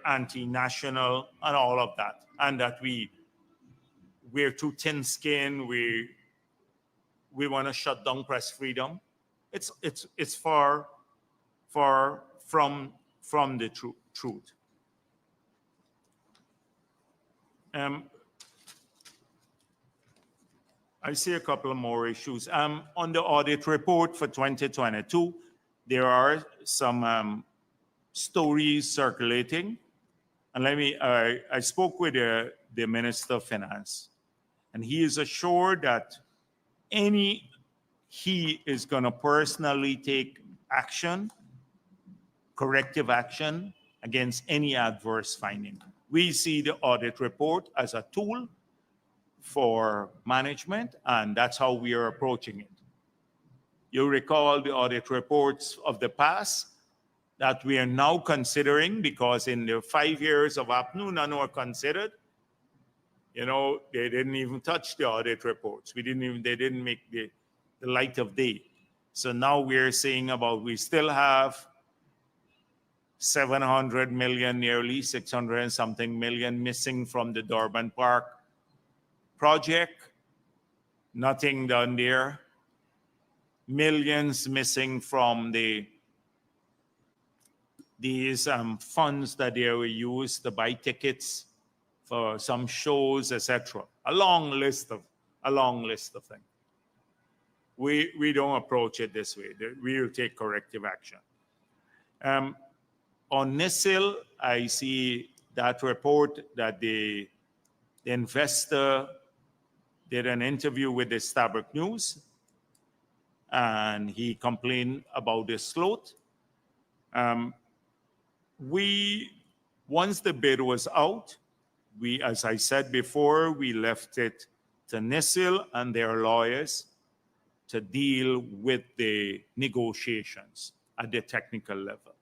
anti-national and all of that, and that we're too thin-skinned, we want to shut down press freedom. It's far from the truth. I see a couple of more issues. On the audit report for 2022, there are some stories circulating. And I spoke with the Minister of Finance, and he is assured that he is going to personally take action, corrective action, against any adverse finding. We see the audit report as a tool for management, and that's how we are approaching it. You recall the audit reports of the past that we are now considering, because in the 5 years of APNU, none were considered. You know, they didn't even touch the audit reports. They didn't make the light of day. So now we're saying we still have 700 million, nearly 600 and something million missing from the Durban Park project. Nothing done there. Millions missing from these funds that they were used to buy tickets for some shows, etc. A long list of things. We don't approach it this way. We will take corrective action. On NISIL, I see that report that the investor did an interview with the Stabroek News, and he complained about the float. Once the bid was out, as I said before, we left it to NISIL and their lawyers to deal with the negotiations at the technical level.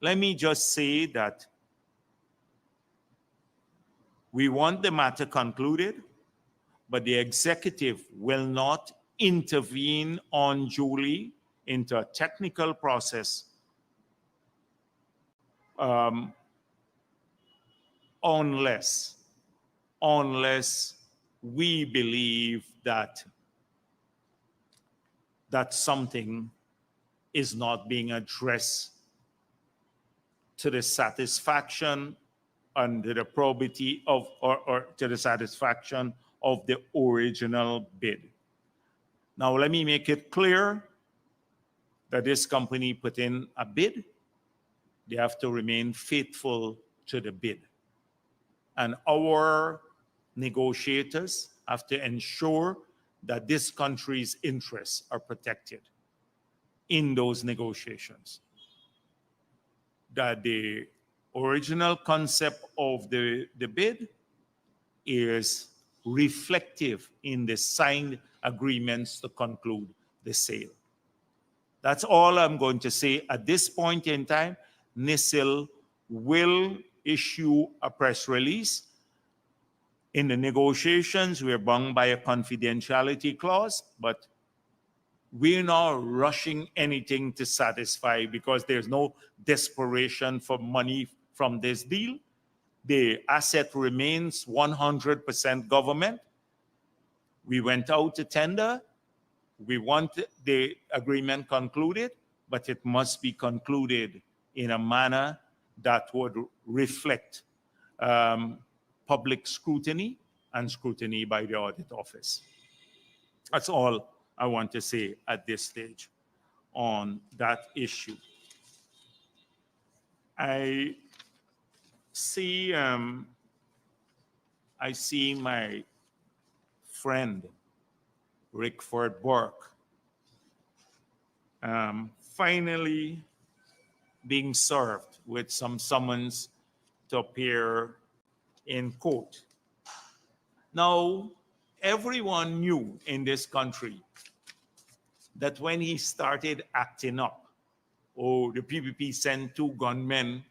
Let me just say that we want the matter concluded, but the executive will not intervene unduly into a technical process unless we believe that something is not being addressed to the satisfaction and the probity of, or to the satisfaction of the original bid. Now, let me make it clear that this company put in a bid. They have to remain faithful to the bid. And our negotiators have to ensure that this country's interests are protected in those negotiations. That the original concept of the bid is reflective in the signed agreements to conclude the sale. That's all I'm going to say at this point in time. NISIL will issue a press release. In the negotiations, we're bound by a confidentiality clause, but we're not rushing anything to satisfy, because there's no desperation for money from this deal. The asset remains 100% government. We went out to tender. We want the agreement concluded, but it must be concluded in a manner that would reflect public scrutiny and scrutiny by the audit office. That's all I want to say at this stage on that issue. I see my friend Rickford Burke finally being served with some summons to appear in court. Now, everyone knew in this country that when he started acting up, the PPP sent 2 gunmen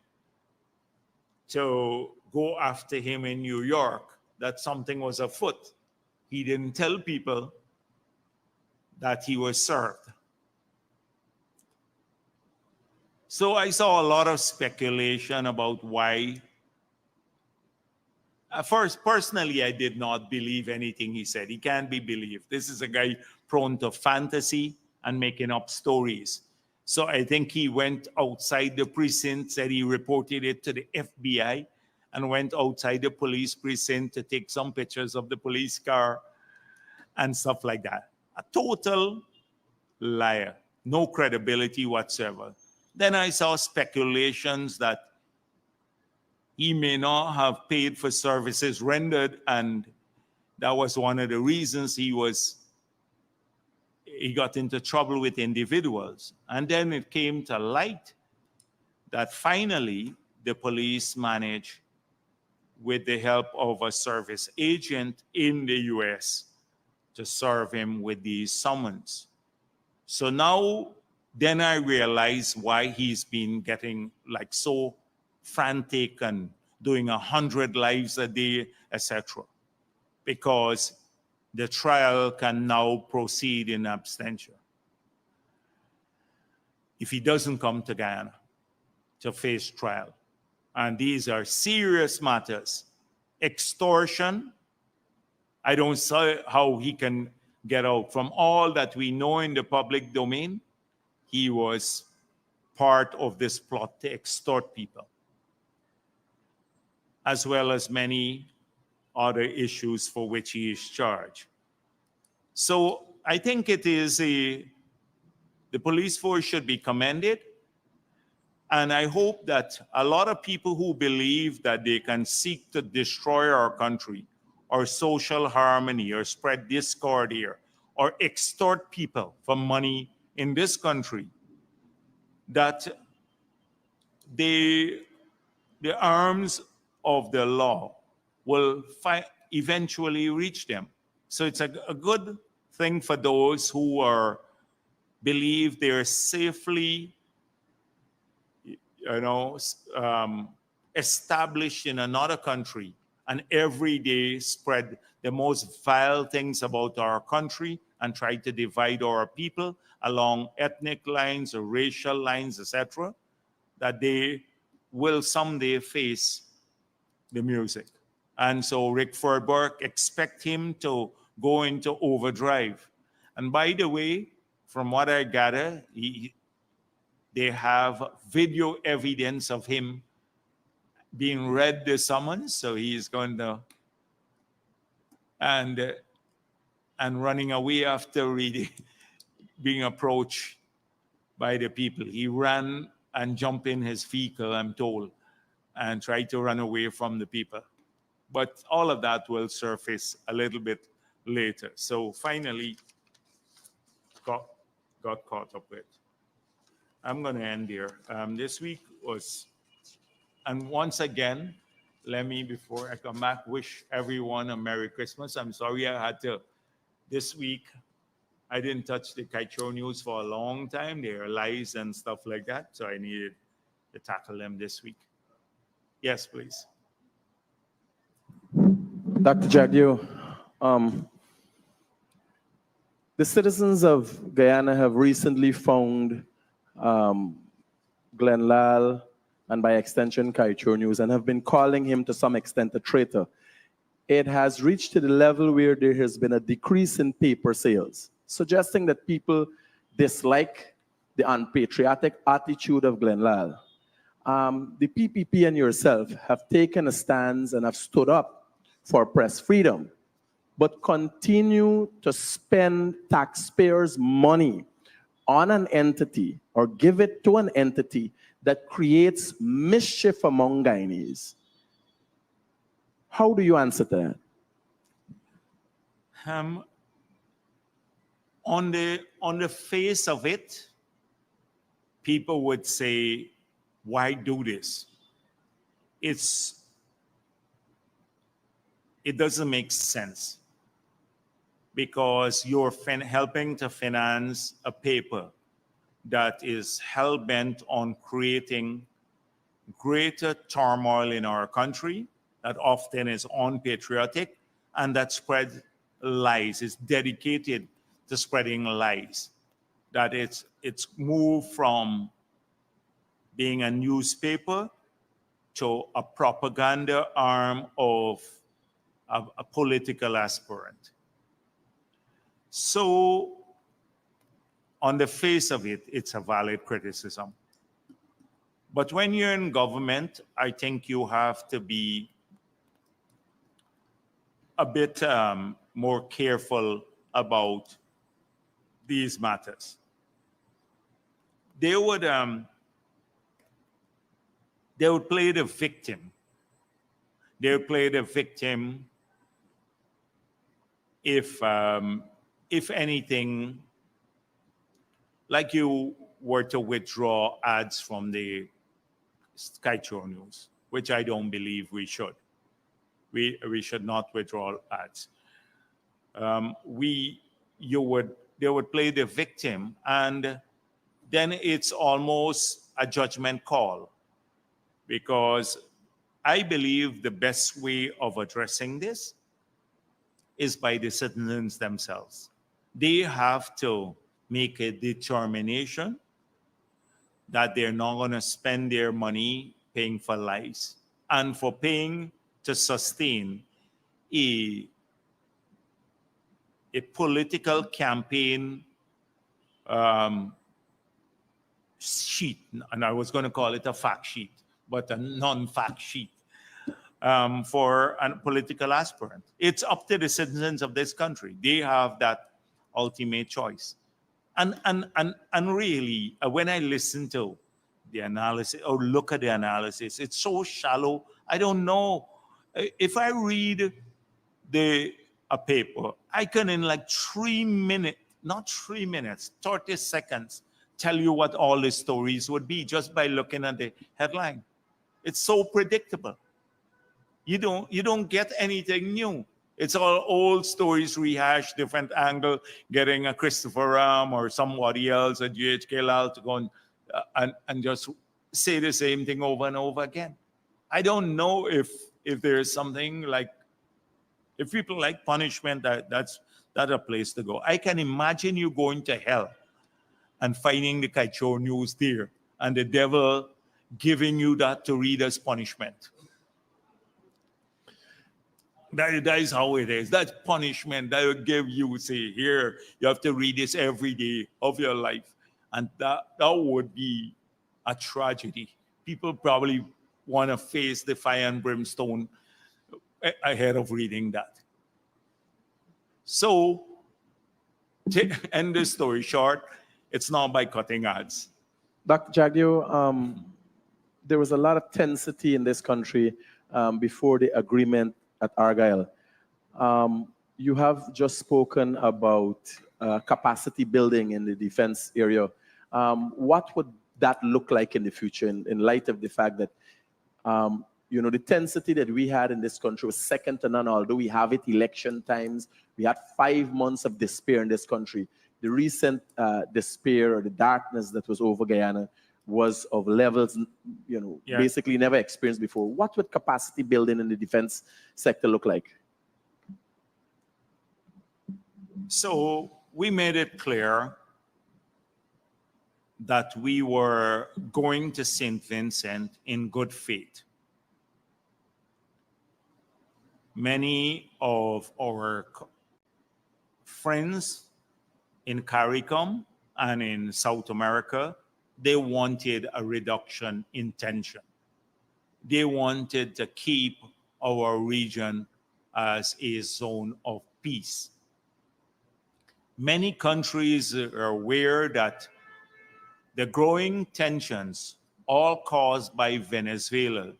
to go after him in New York, that something was afoot. He didn't tell people that he was served. So I saw a lot of speculation about why. First, personally, I did not believe anything he said. He can't be believed. This is a guy prone to fantasy and making up stories. So I think he went outside the precinct, said he reported it to the FBI, and went outside the police precinct to take some pictures of the police car and stuff like that. A total liar, no credibility whatsoever. Then I saw speculations that he may not have paid for services rendered, and that was one of the reasons he got into trouble with individuals. And then it came to light that finally the police managed, with the help of a service agent in the US, to serve him with these summons. So now, then I realize why he's been getting like so frantic and doing 100 lives a day, etc. Because the trial can now proceed in absentia. If he doesn't come to Guyana to face trial. And these are serious matters. Extortion, I don't see how he can get out. From all that we know in the public domain, he was part of this plot to extort people, as well as many other issues for which he is charged. So I think it is the police force should be commended. And I hope that a lot of people who believe that they can seek to destroy our country, or social harmony, or spread discord here, or extort people for money in this country, that the arms of the law will eventually reach them. So it's a good thing for those who believe they're safely, established in another country, and every day spread the most vile things about our country and try to divide our people along ethnic lines or racial lines, etc., that they will someday face the music. And so Rick Furberg, expect him to go into overdrive. And by the way, from what I gather, they have video evidence of him being read the summons, so he's going to and running away after reading, being approached by the people. He ran and jumped in his vehicle, I'm told, and tried to run away from the people. But all of that will surface a little bit later. So finally, got caught up with. I'm going to end here. This week was, and once again, let me, before I come back, wish everyone a Merry Christmas. I'm sorry I had to, this week, I didn't touch the Kaichou news for a long time. There are lies and stuff like that, so I needed to tackle them this week. Yes, please. Dr. Jagdeo, the citizens of Guyana have recently found Glenn Lal, and by extension Kaichou News, and have been calling him to some extent a traitor. It has reached to the level where there has been a decrease in paper sales, suggesting that people dislike the unpatriotic attitude of Glenn Lal. The PPP and yourself have taken a stance and have stood up for press freedom, but continue to spend taxpayers' money on an entity or give it to an entity that creates mischief among Guyanese. How do you answer that? On the face of it, people would say, why do this? It doesn't make sense, because you're helping to finance a paper that is hell-bent on creating greater turmoil in our country, that often is unpatriotic, and that spreads lies. It's dedicated to spreading lies. That it's moved from being a newspaper to a propaganda arm of a political aspirant. So, on the face of it, it's a valid criticism. But when you're in government, I think you have to be a bit more careful about these matters. They would play the victim. They would play the victim if anything, like you were to withdraw ads from the Kaichou News, which I don't believe we should. We should not withdraw ads. They they would play the victim, and then it's almost a judgment call, because I believe the best way of addressing this is by the citizens themselves. They have to make a determination that they're not going to spend their money paying for lives and for paying to sustain a, a political campaign sheet. And I was going to call it a fact sheet, but a non-fact sheet for a political aspirant. It's up to the citizens of this country. They have that ultimate choice. And really, when I listen to the analysis or look at the analysis, it's so shallow. I don't know. If I read a paper, I can in like 3 minutes, not 3 minutes, 30 seconds, tell you what all the stories would be just by looking at the headline. It's so predictable. You don't get anything new. It's all old stories rehashed, different angle, getting a Christopher Ram or somebody else, a GHK Lal to go and just say the same thing over and over again. I don't know if there's something like, if people like punishment, that's a place to go. I can imagine you going to hell and finding the Kaichor News there and the devil giving you that to read as punishment. That is how it is. That's punishment that will give you, say, here, you have to read this every day of your life. And that would be a tragedy. People probably want to face the fire and brimstone ahead of reading that. So, to end the story short, it's not by cutting ads. Dr. Jagdeo, there was a lot of tensity in this country before the agreement at Argyle. You have just spoken about capacity building in the defense area. What would that look like in the future in light of the fact that the tensity that we had in this country was second to none, although we have it election times. We had 5 months of despair in this country. The recent despair or the darkness that was over Guyana was of levels, basically never experienced before. What would capacity building in the defense sector look like? So we made it clear that we were going to St. Vincent in good faith. Many of our friends in CARICOM and in South America, they wanted a reduction in tension. They wanted to keep our region as a zone of peace. Many countries are aware that the growing tensions, all caused by Venezuela,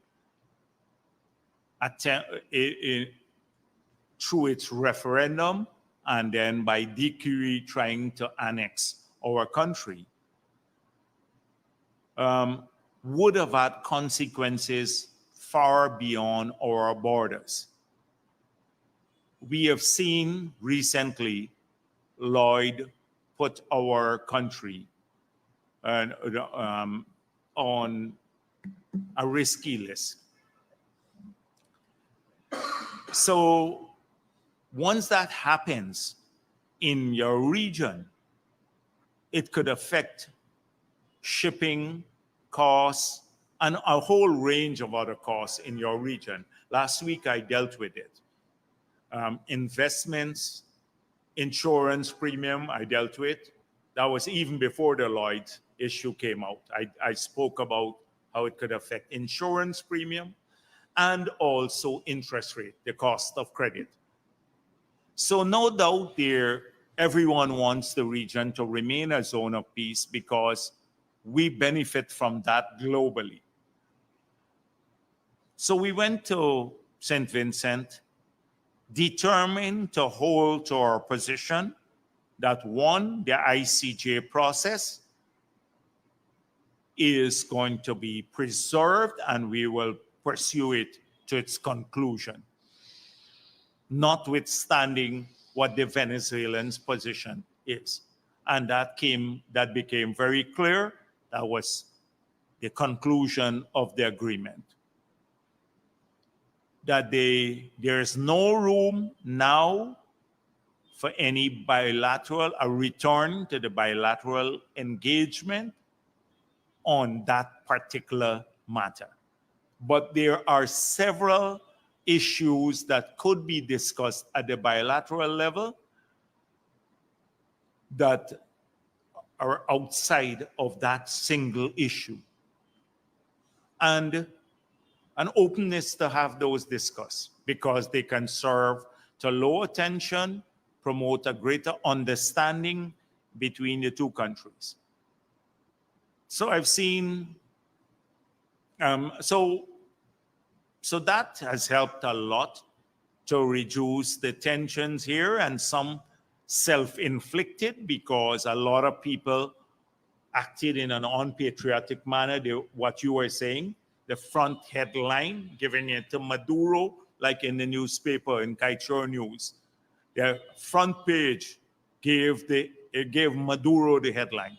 through its referendum and then by decree trying to annex our country, would have had consequences far beyond our borders. We have seen recently Lloyd put our country on a risky list. So once that happens in your region, it could affect shipping costs and a whole range of other costs in your region. Last week I dealt with it. Investments, insurance premium, I dealt with. That was even before the Lloyd's issue came out. I spoke about how it could affect insurance premium and also interest rate, the cost of credit. So no doubt everyone wants the region to remain a zone of peace because we benefit from that globally. So we went to St. Vincent, determined to hold to our position that one, the ICJ process is going to be preserved and we will pursue it to its conclusion, notwithstanding what the Venezuelans' position is. And that became very clear. That was the conclusion of the agreement. That there is no room now for any a return to the bilateral engagement on that particular matter. But there are several issues that could be discussed at the bilateral level that are outside of that single issue. And an openness to have those discussed because they can serve to lower tension, promote a greater understanding between the two countries. So I've seen, so that has helped a lot to reduce the tensions here, and some self-inflicted because a lot of people acted in an unpatriotic manner. What you were saying, the front headline, giving it to Maduro, like in the newspaper in Kaichor News. The front page gave Maduro the headline.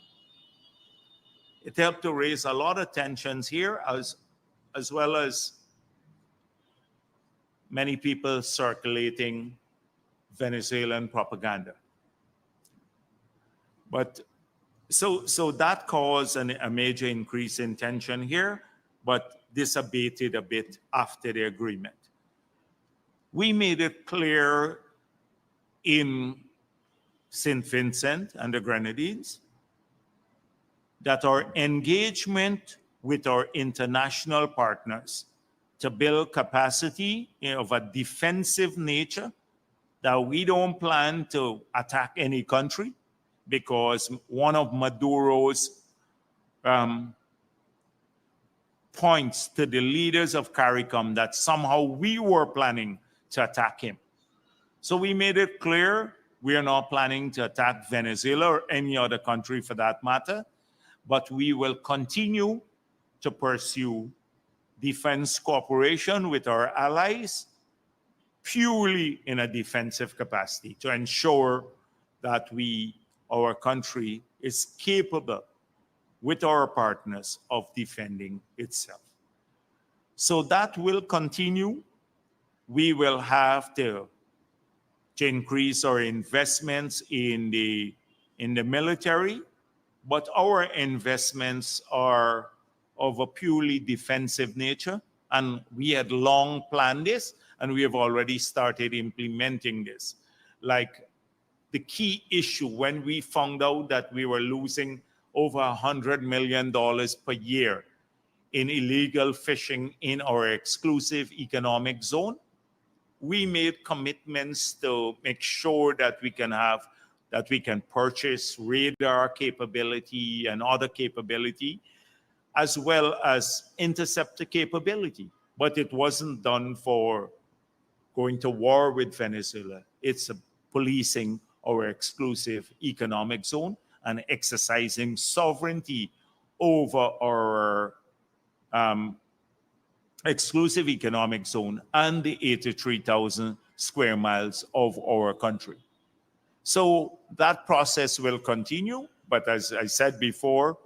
It helped to raise a lot of tensions here, as well as many people circulating Venezuelan propaganda. But so that caused a major increase in tension here, but this abated a bit after the agreement. We made it clear in St. Vincent and the Grenadines that our engagement with our international partners to build capacity of a defensive nature, that we don't plan to attack any country, because one of Maduro's points to the leaders of CARICOM that somehow we were planning to attack him. So we made it clear we are not planning to attack Venezuela or any other country for that matter, but we will continue to pursue defense cooperation with our allies purely in a defensive capacity to ensure that our country is capable with our partners of defending itself. So that will continue. We will have to increase our investments in the military, but our investments are of a purely defensive nature, and we had long planned this, and we have already started implementing this. Like the key issue when we found out that we were losing over $100 million per year in illegal fishing in our exclusive economic zone, we made commitments to make sure that we can purchase radar capability and other capability, as well as interceptor capability. But it wasn't done for going to war with Venezuela. It's policing our exclusive economic zone and exercising sovereignty over our exclusive economic zone and the 83,000 square miles of our country. So that process will continue, but as I said before,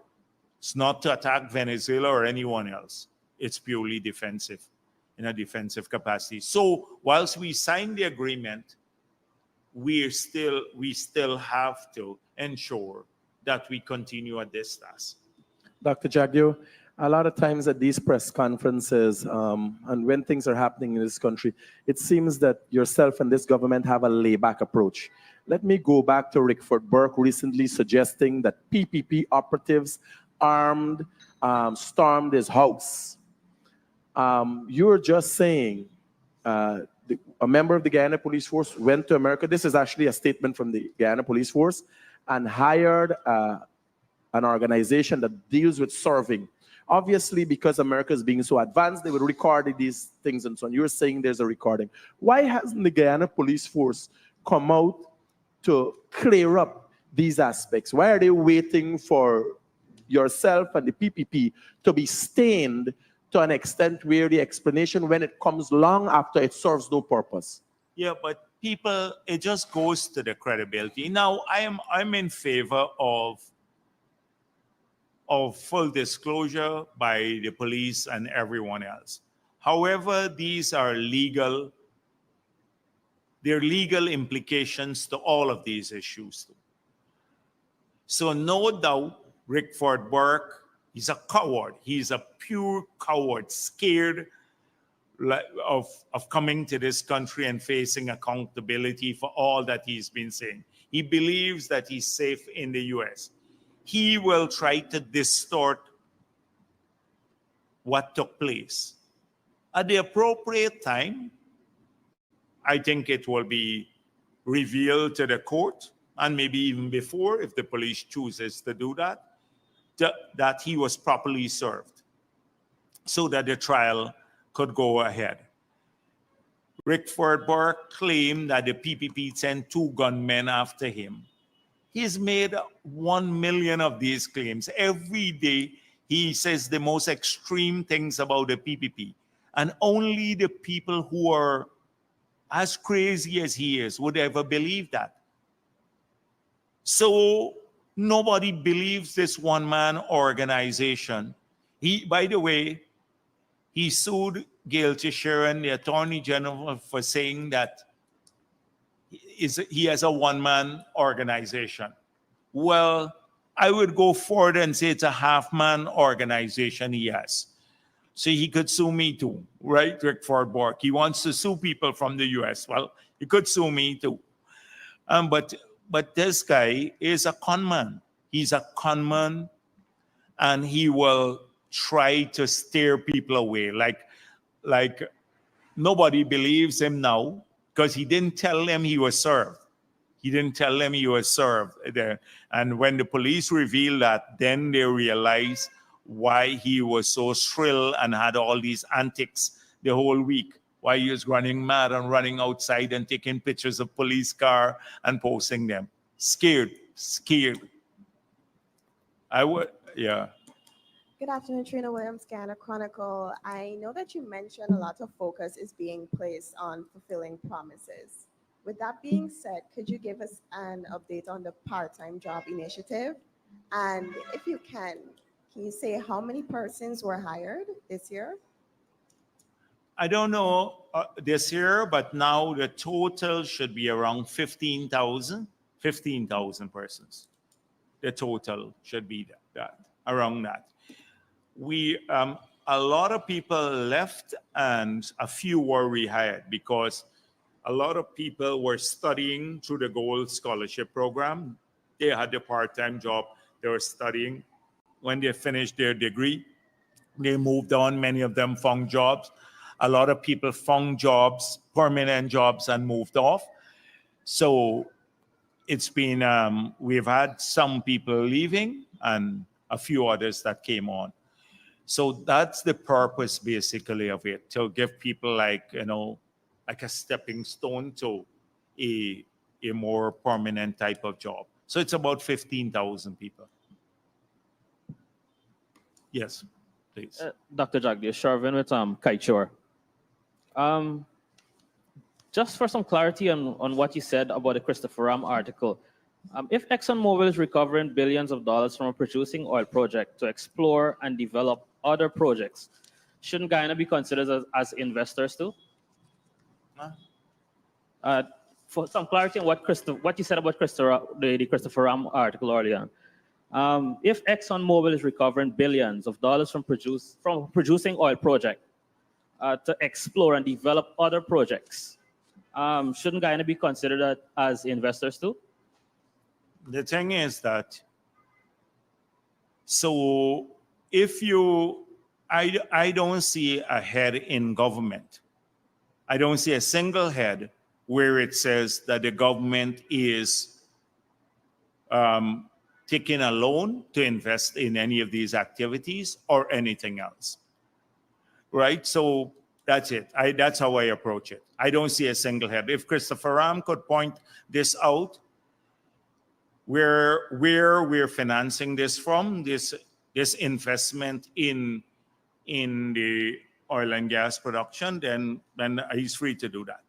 it's not to attack Venezuela or anyone else. It's purely defensive, in a defensive capacity. So whilst we signed the agreement, we still have to ensure that we continue at this task. Dr. Jagdeo, a lot of times at these press conferences and when things are happening in this country, it seems that yourself and this government have a layback approach. Let me go back to Rickford Burke recently suggesting that PPP operatives armed stormed his house. You're just saying a member of the Guyana Police Force went to America. This is actually a statement from the Guyana Police Force, and hired an organization that deals with serving. Obviously, because America is being so advanced, they would record these things and so on. You're saying there's a recording. Why hasn't the Guyana Police Force come out to clear up these aspects? Why are they waiting for yourself and the PPP to be stained to an extent where the explanation, when it comes long after, it serves no purpose? Yeah, but people, it just goes to the credibility. Now, I'm in favor of full disclosure by the police and everyone else. However, these are there are legal implications to all of these issues. So no doubt, Rickford Burke, he's a coward. He's a pure coward, scared of coming to this country and facing accountability for all that he's been saying. He believes that he's safe in the US. He will try to distort what took place. At the appropriate time, I think it will be revealed to the court, and maybe even before, if the police chooses to do that, that he was properly served so that the trial could go ahead. Rickford Burke claimed that the PPP sent 2 gunmen after him. He's made 1 million of these claims. Every day, he says the most extreme things about the PPP. And only the people who are as crazy as he is would ever believe that. So nobody believes this one-man organization. By the way, he sued Gail Tisherin, the Attorney General, for saying that he has a one-man organization. Well, I would go forward and say it's a half-man organization he has. So he could sue me too, right, Rickford Burke? He wants to sue people from the US. Well, he could sue me too. But this guy is a conman. He's a conman, and he will try to steer people away. Like nobody believes him now because he didn't tell them he was served. He didn't tell them he was served there. And when the police revealed that, then they realized why he was so shrill and had all these antics the whole week. Why he was running mad and running outside and taking pictures of police car and posting them. Scared. Yeah. Good afternoon, Trina Williams, Ghana Chronicle. I know that you mentioned a lot of focus is being placed on fulfilling promises. With that being said, could you give us an update on the part-time job initiative? And if you can you say how many persons were hired this year? I don't know this year, but now the total should be around 15,000 persons. The total should be that around that. We a lot of people left and a few were rehired because a lot of people were studying through the Gold Scholarship Program. They had a part-time job. They were studying. When they finished their degree, they moved on. Many of them found jobs. A lot of people found jobs, permanent jobs, and moved off. So it's been, we've had some people leaving and a few others that came on. So that's the purpose basically of it, to give people like a stepping stone to a more permanent type of job. So it's about 15,000 people. Yes, please. Dr. Jagdeo, Shervin with Kaichor. Just for some clarity on what you said about the Christopher Ram article, if ExxonMobil is recovering billions of dollars from a producing oil project to explore and develop other projects, shouldn't Guyana be considered as investors too? For some clarity on what you said about the Christopher Ram article earlier on. If ExxonMobil is recovering billions of dollars from producing oil project to explore and develop other projects, shouldn't Guyana be considered as investors too? The thing is that, so if you, I don't see a head in government. I don't see a single head where it says that the government is taking a loan to invest in any of these activities or anything else, right? So that's it. That's how I approach it. I don't see a single head. If Christopher Ram could point this out, where we're financing this from, this investment in the oil and gas production, then he's free to do that.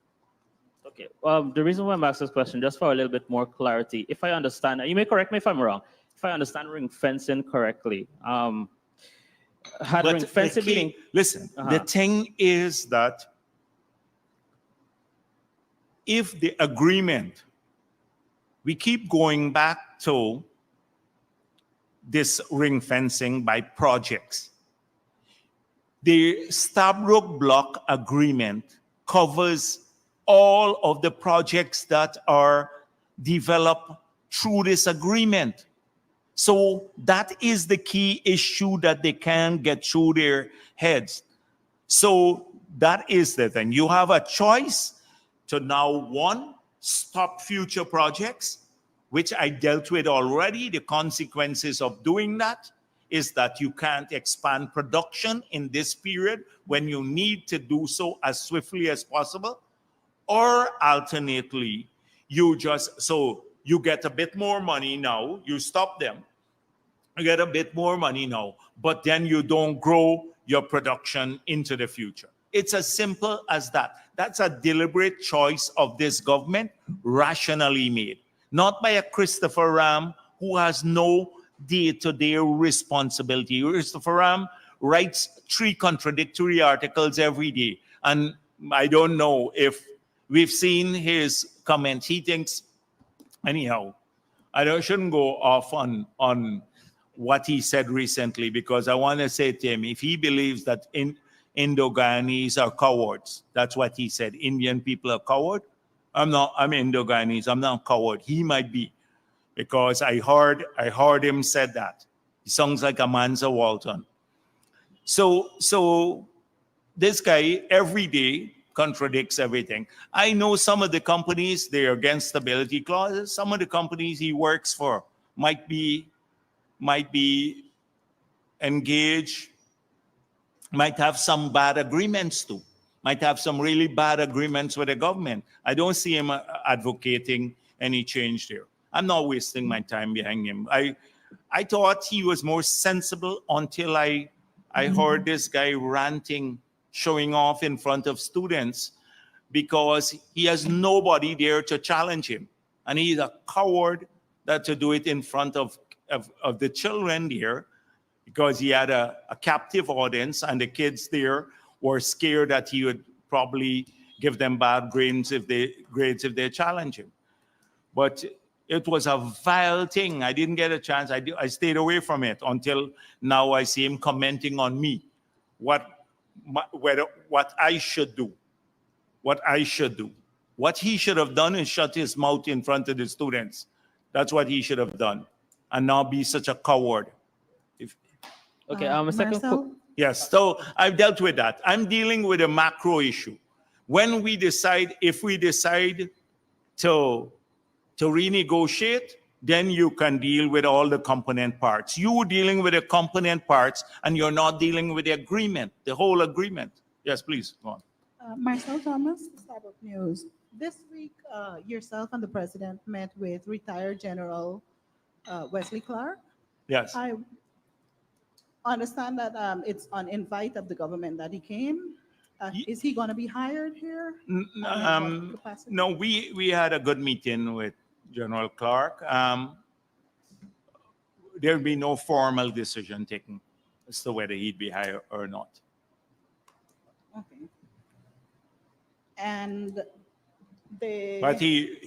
Okay. The reason why I'm asking this question, just for a little bit more clarity, if I understand, you may correct me if I'm wrong. If I understand ring fencing correctly, had But ring the fencing key- meaning, listen, the thing is that if the agreement, we keep going back to this ring fencing by projects. The Stabroek Block Agreement covers all of the projects that are developed through this agreement. So that is the key issue that they can't get through their heads. So that is the thing. You have a choice to now, one, stop future projects, which I dealt with already. The consequences of doing that is that you can't expand production in this period when you need to do so as swiftly as possible. Or alternately, you get a bit more money now, you stop them, you get a bit more money now, but then you don't grow your production into the future. It's as simple as that. That's a deliberate choice of this government, rationally made, not by a Christopher Ram who has no day-to-day responsibility. Christopher Ram writes 3 contradictory articles every day, and I don't know if we've seen his comments. He thinks, anyhow, shouldn't go off on what he said recently, because I want to say to him, if he believes that Indo-Guyanese are cowards, that's what he said, Indian people are coward. I'm Indo-Guyanese, I'm not coward. He might be, because I heard him said that. He sounds like a Mansa Walton. So this guy every day contradicts everything. I know some of the companies, they're against stability clauses. Some of the companies he works for might be engaged, might have some bad agreements too, might have some really bad agreements with the government. I don't see him advocating any change there. I'm not wasting my time behind him. I thought he was more sensible until I heard this guy ranting, showing off in front of students, because he has nobody there to challenge him. And he's a coward that to do it in front of the children there, because he had a captive audience and the kids there were scared that he would probably give them bad grades if they challenge him. But it was a vile thing. I didn't get a chance. I stayed away from it until now. I see him commenting on me, what I should do. What I should do. What he should have done is shut his mouth in front of the students. That's what he should have done, and not be such a coward. okay, a second. Marcel? Yes, so I've dealt with that. I'm dealing with a macro issue. When we decide, if we decide to renegotiate, then you can deal with all the component parts. You dealing with the component parts, and you're not dealing with the agreement, the whole agreement. Yes, please, go on. Marcel Thomas, Stabroek News. This week, yourself and the president met with retired General Wesley Clark. Yes. I understand that it's on invite of the government that he came. Is he going to be hired here? And in what capacity? No, we had a good meeting with General Clark. There'll be no formal decision taken as to whether he'd be hired or not. Okay. And the But he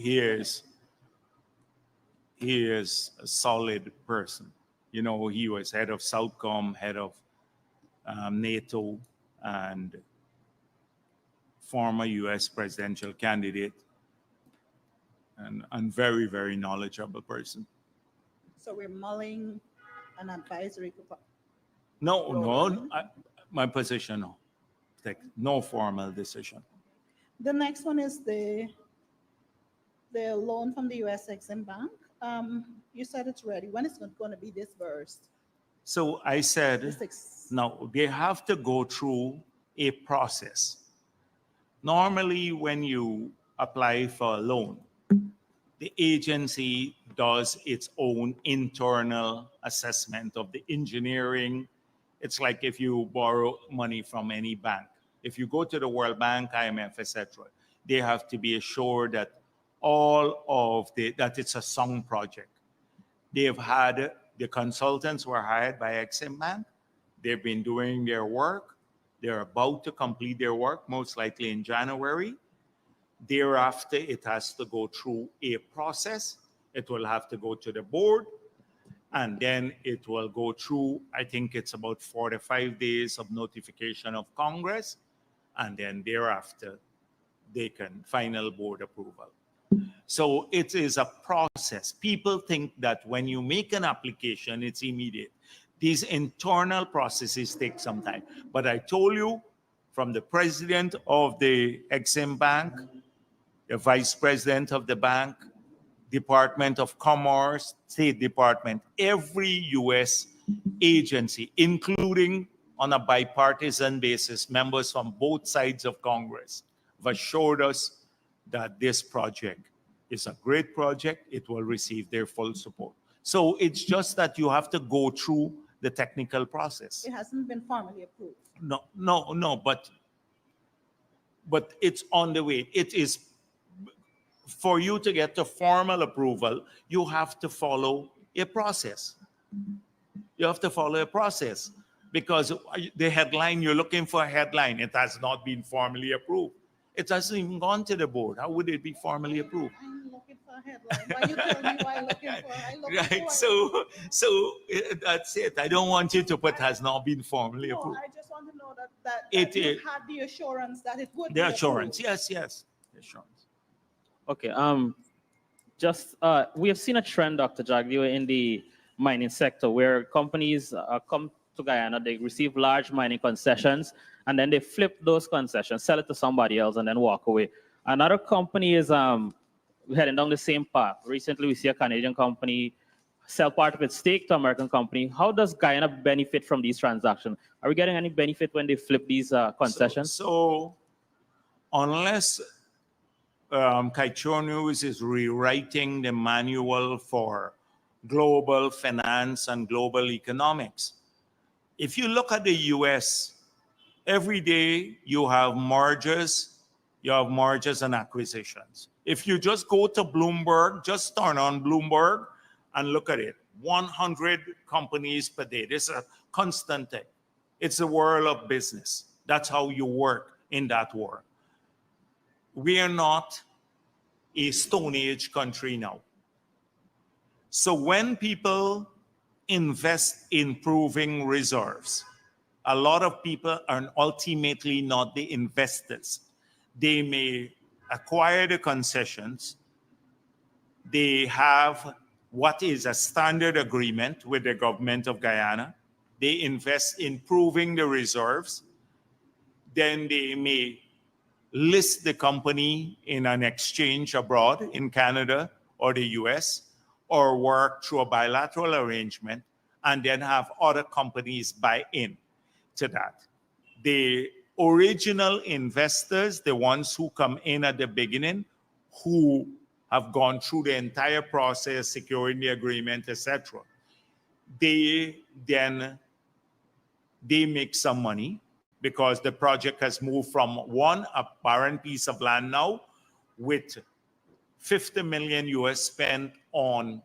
is a solid person. You know, he was head of Southcom, head of NATO, and former U.S. presidential candidate, and very, very knowledgeable person. so we're mulling an advisory. No, my position, no. No formal decision. The next one is the loan from the U.S. Exim Bank. You said it's ready. When is it going to be disbursed? So I said, no, they have to go through a process. Normally, when you apply for a loan, the agency does its own internal assessment of the engineering. It's like if you borrow money from any bank. If you go to the World Bank, IMF, etc., they have to be assured that that it's a sound project. They've had the consultants were hired by Exim Bank. They've been doing their work. They're about to complete their work, most likely in January. Thereafter, it has to go through a process. It will have to go to the board, and then it will go through, I think it's about 45 days of notification of Congress, and then thereafter, they can final board approval. So it is a process. People think that when you make an application, it's immediate. These internal processes take some time. But I told you, from the president of the Exim Bank, the vice president of the bank, Department of Commerce, State Department, every U.S. agency, including on a bipartisan basis, members from both sides of Congress, have assured us that this project is a great project. It will receive their full support. So it's just that you have to go through the technical process. It hasn't been formally approved. No, but it's on the way. It is, for you to get to formal approval, you have to follow a process. You have to follow a process, because the headline, you're looking for a headline, it has not been formally approved. It hasn't even gone to the board. How would it be formally approved? I'm looking for a headline. Why you tell me what I'm looking for? I'm looking Right, for so that's it. I don't want you to put has not been formally No, approved. I just want to know that It you is- had the assurance that it would be The assurance, approved. yes, the assurance. Okay. We have seen a trend, Dr. Jagdeo, in the mining sector where companies come to Guyana, they receive large mining concessions, and then they flip those concessions, sell it to somebody else, and then walk away. Another company is heading down the same path. Recently, we see a Canadian company sell part of its stake to an American company. How does Guyana benefit from these transactions? Are we getting any benefit when they flip these concessions? So unless Kaichor News is rewriting the manual for global finance and global economics, if you look at the US, every day you have mergers and acquisitions. If you just go to Bloomberg, just turn on Bloomberg and look at it, 100 companies per day. This is a constant thing. It's a world of business. That's how you work in that world. We are not a Stone Age country now. So when people invest in proving reserves, a lot of people are ultimately not the investors. They may acquire the concessions. They have what is a standard agreement with the government of Guyana. They invest in proving the reserves. Then they may list the company in an exchange abroad in Canada or the US, or work through a bilateral arrangement, and then have other companies buy in to that. The original investors, the ones who come in at the beginning, who have gone through the entire process, securing the agreement, etc., they make some money, because the project has moved from a barren piece of land now with 50 million US spent on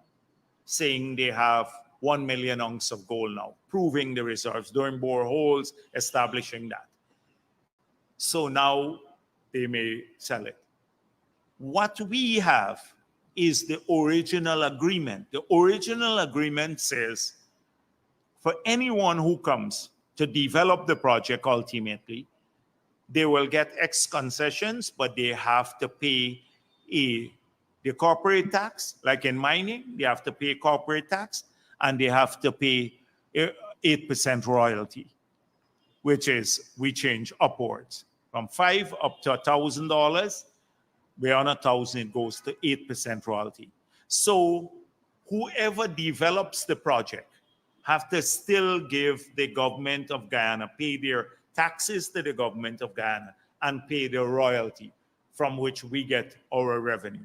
saying they have 1 million ounces of gold now, proving the reserves, doing boreholes, establishing that. So now they may sell it. What we have is the original agreement. The original agreement says for anyone who comes to develop the project, ultimately, they will get X concessions, but they have to pay the corporate tax. Like in mining, they have to pay corporate tax, and they have to pay 8% royalty, which is, we change upwards. From $5 up to $1,000, beyond 1,000, it goes to 8% royalty. So whoever develops the project have to still give the government of Guyana, pay their taxes to the government of Guyana, and pay the royalty from which we get our revenue.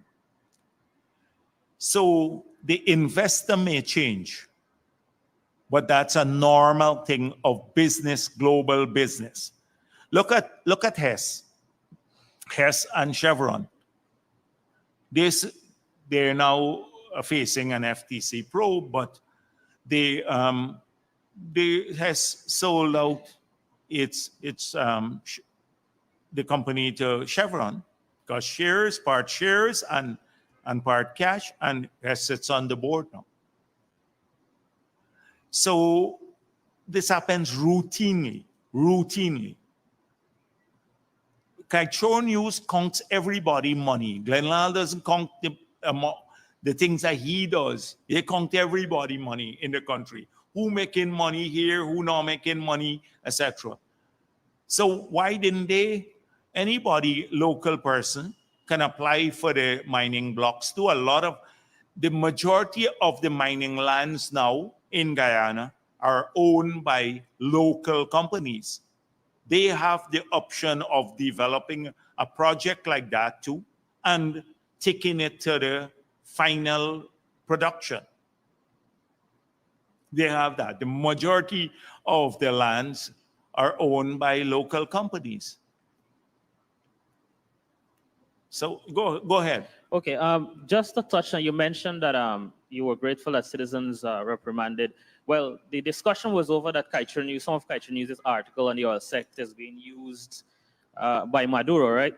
So the investor may change, but that's a normal thing of business, global business. Look at Hess. Hess and Chevron. They're now facing an FTC probe, but they has sold out the company to Chevron, because part shares and part cash, and Hess sits on the board now. So this happens routinely. Kaichor News counts everybody money. Glenlal doesn't count the things that he does. They count everybody money in the country. Who making money here, who not making money, etc. So why didn't anybody, local person, can apply for the mining blocks too? The majority of the mining lands now in Guyana are owned by local companies. They have the option of developing a project like that too and taking it to the final production. They have that. The majority of the lands are owned by local companies. So go ahead. Okay, just to touch on, you mentioned that you were grateful that citizens reprimanded. Well, the discussion was over that some of Kaichor News' article on the oil sector is being used by Maduro, right?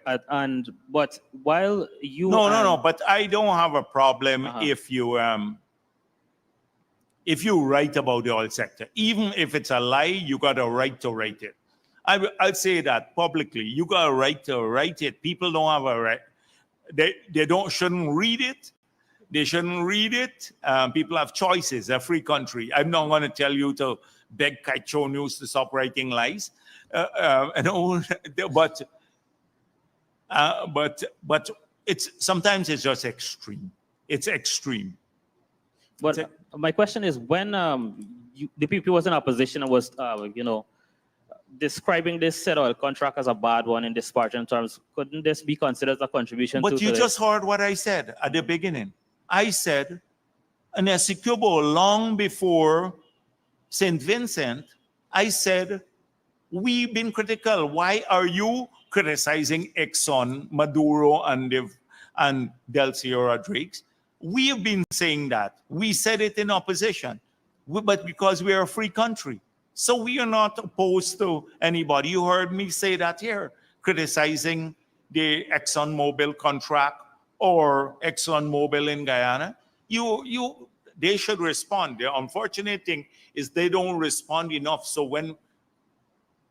But while you No. But I don't have a problem if you write about the oil sector. Even if it's a lie, you got a right to write it. I'll say that publicly. You got a right to write it. People don't have a right. They shouldn't read it. They shouldn't read it. People have choices. A free country. I'm not going to tell you to beg Kaichor News to stop writing lies. But sometimes it's just extreme. It's extreme. But my question is, when the people was in opposition and was describing this said oil contract as a bad one in disparaging terms, couldn't this be considered a contribution But to you just heard what I said at the beginning. I said an Essequibo long before St. Vincent, I said, we've been critical. Why are you criticizing Exxon, Maduro, and Delcio Rodriguez? We have been saying that. We said it in opposition, but because we are a free country. So we are not opposed to anybody. You heard me say that here, criticizing the ExxonMobil contract or ExxonMobil in Guyana. They should respond. The unfortunate thing is they don't respond enough. So when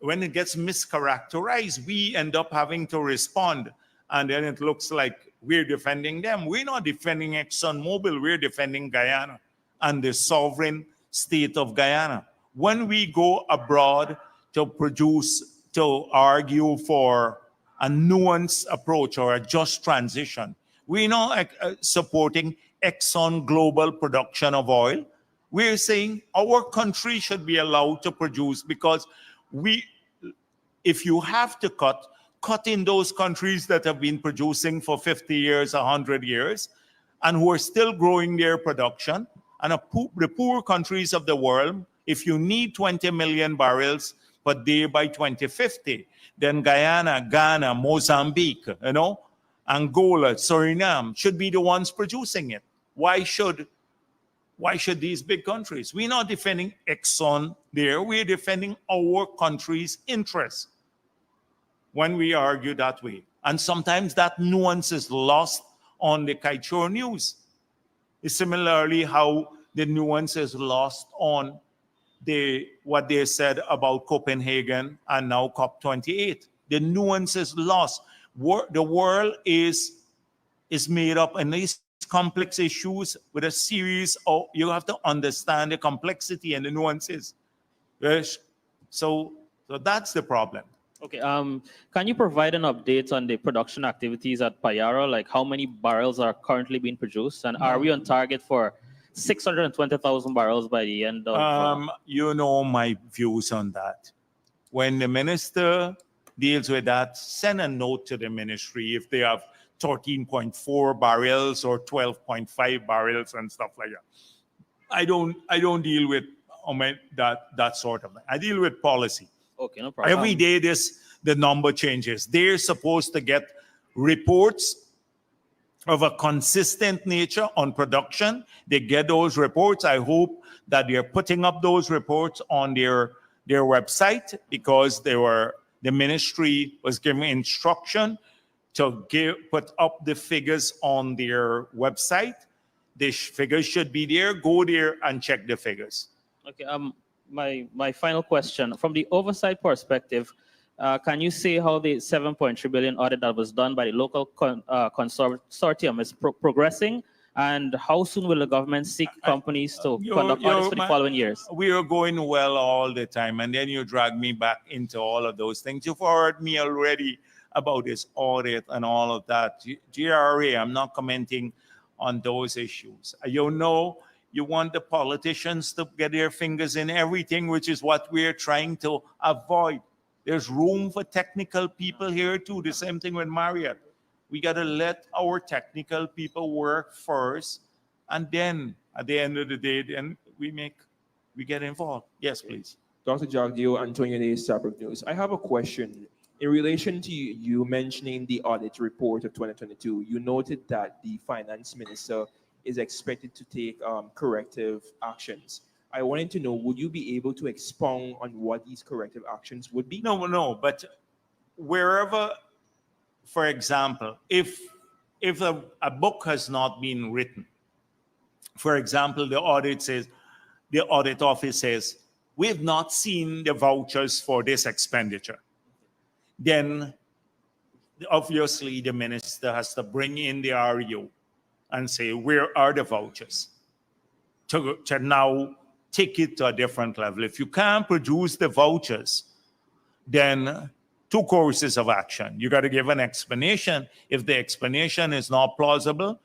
it gets mischaracterized, we end up having to respond. And then it looks like we're defending them. We're not defending ExxonMobil. We're defending Guyana and the sovereign state of Guyana. When we go abroad to argue for a nuanced approach or a just transition, we're not supporting Exxon global production of oil. We're saying our country should be allowed to produce, because if you have to cut in those countries that have been producing for 50 years, 100 years, and who are still growing their production. And the poor countries of the world, if you need 20 million barrels per day by 2050, then Guyana, Ghana, Mozambique, Angola, Suriname should be the ones producing it. Why should these big countries? We're not defending Exxon there. We're defending our country's interests when we argue that way. And sometimes that nuance is lost on the Kaichor News. It's similarly how the nuance is lost on what they said about Copenhagen and now COP28. The nuance is lost. The world is made up, and these complex issues with a series of, you have to understand the complexity and the nuances. Yes. So that's the problem. Okay, can you provide an update on the production activities at Payara? Like how many barrels are currently being produced? And are we on target for 620,000 barrels by the end of... You know my views on that. When the minister deals with that, send a note to the ministry if they have 13.4 barrels or 12.5 barrels and stuff like that. I don't deal with that sort of thing. I deal with policy. Okay, no problem. Every day the number changes. They're supposed to get reports of a consistent nature on production. They get those reports. I hope that they're putting up those reports on their website, because the ministry was given instruction to put up the figures on their website. The figures should be there. Go there and check the figures. Okay. My final question, from the oversight perspective, can you say how the 7.3 billion audit that was done by the local consortium is progressing, and how soon will the government seek companies to conduct audits for the following years? We are going well all the time, and then you drag me back into all of those things. You've heard me already about this audit and all of that. GRA, I'm not commenting on those issues. You know, you want the politicians to get their fingers in everything, which is what we're trying to avoid. There's room for technical people here too. The same thing with Marriott. We got to let our technical people work first, and then at the end of the day, then we get involved. Yes, please. Dr. Jagdeo, Antonio Day, Starbuck News. I have a question. In relation to you mentioning the audit report of 2022, you noted that the finance minister is expected to take corrective actions. I wanted to know, would you be able to expound on what these corrective actions would be? No, but wherever, for example, if a book has not been written, for example, the audit office says, we have not seen the vouchers for this expenditure, then obviously the minister has to bring in the REO and say, where are the vouchers? To now take it to a different level. If you can't produce the vouchers, then two courses of action. You got to give an explanation. If the explanation is not plausible,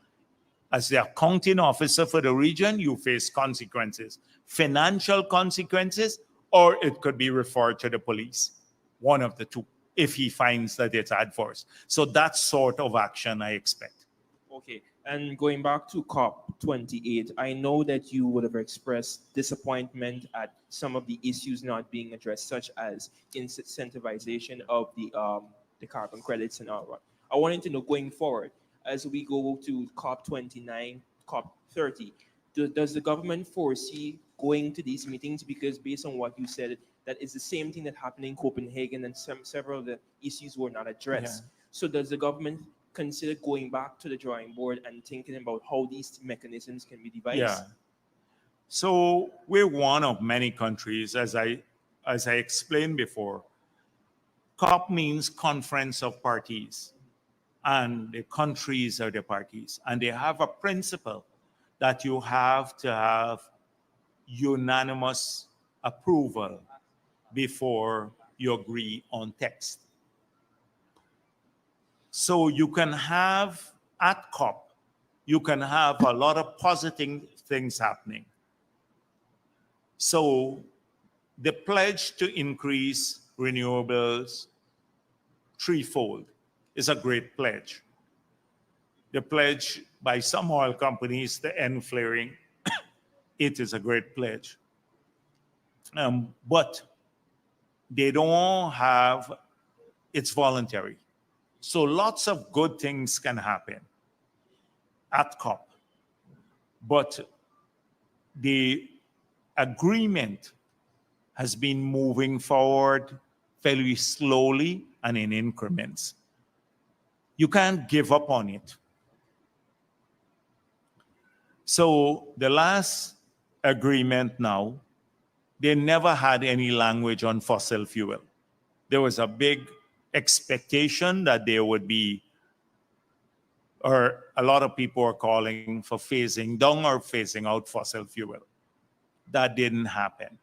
as the accounting officer for the region, you face consequences, financial consequences, or it could be referred to the police, one of the two, if he finds that it's adverse. So that sort of action I expect. Okay, and going back to COP28, I know that you would have expressed disappointment at some of the issues not being addressed, such as incentivization of the carbon credits and all that. I wanted to know, going forward, as we go to COP29, COP30, does the government foresee going to these meetings? Because based on what you said, that is the same thing that happened in Copenhagen, and several of the issues were not addressed. Yeah. So does the government consider going back to the drawing board and thinking about how these mechanisms can be devised? Yeah. So we're one of many countries, as I explained before. COP means Conference of Parties, and the countries are the parties, and they have a principle that you have to have unanimous approval before you agree on text. So you can have, at COP, you can have a lot of positive things happening. So the pledge to increase renewables threefold is a great pledge. The pledge by some oil companies to end flaring, it is a great pledge. But they don't have, it's voluntary. So lots of good things can happen at COP. But the agreement has been moving forward fairly slowly and in increments. You can't give up on it. So the last agreement now, they never had any language on fossil fuel. There was a big expectation that there would be, or a lot of people are calling for phasing down or phasing out fossil fuel. That didn't happen.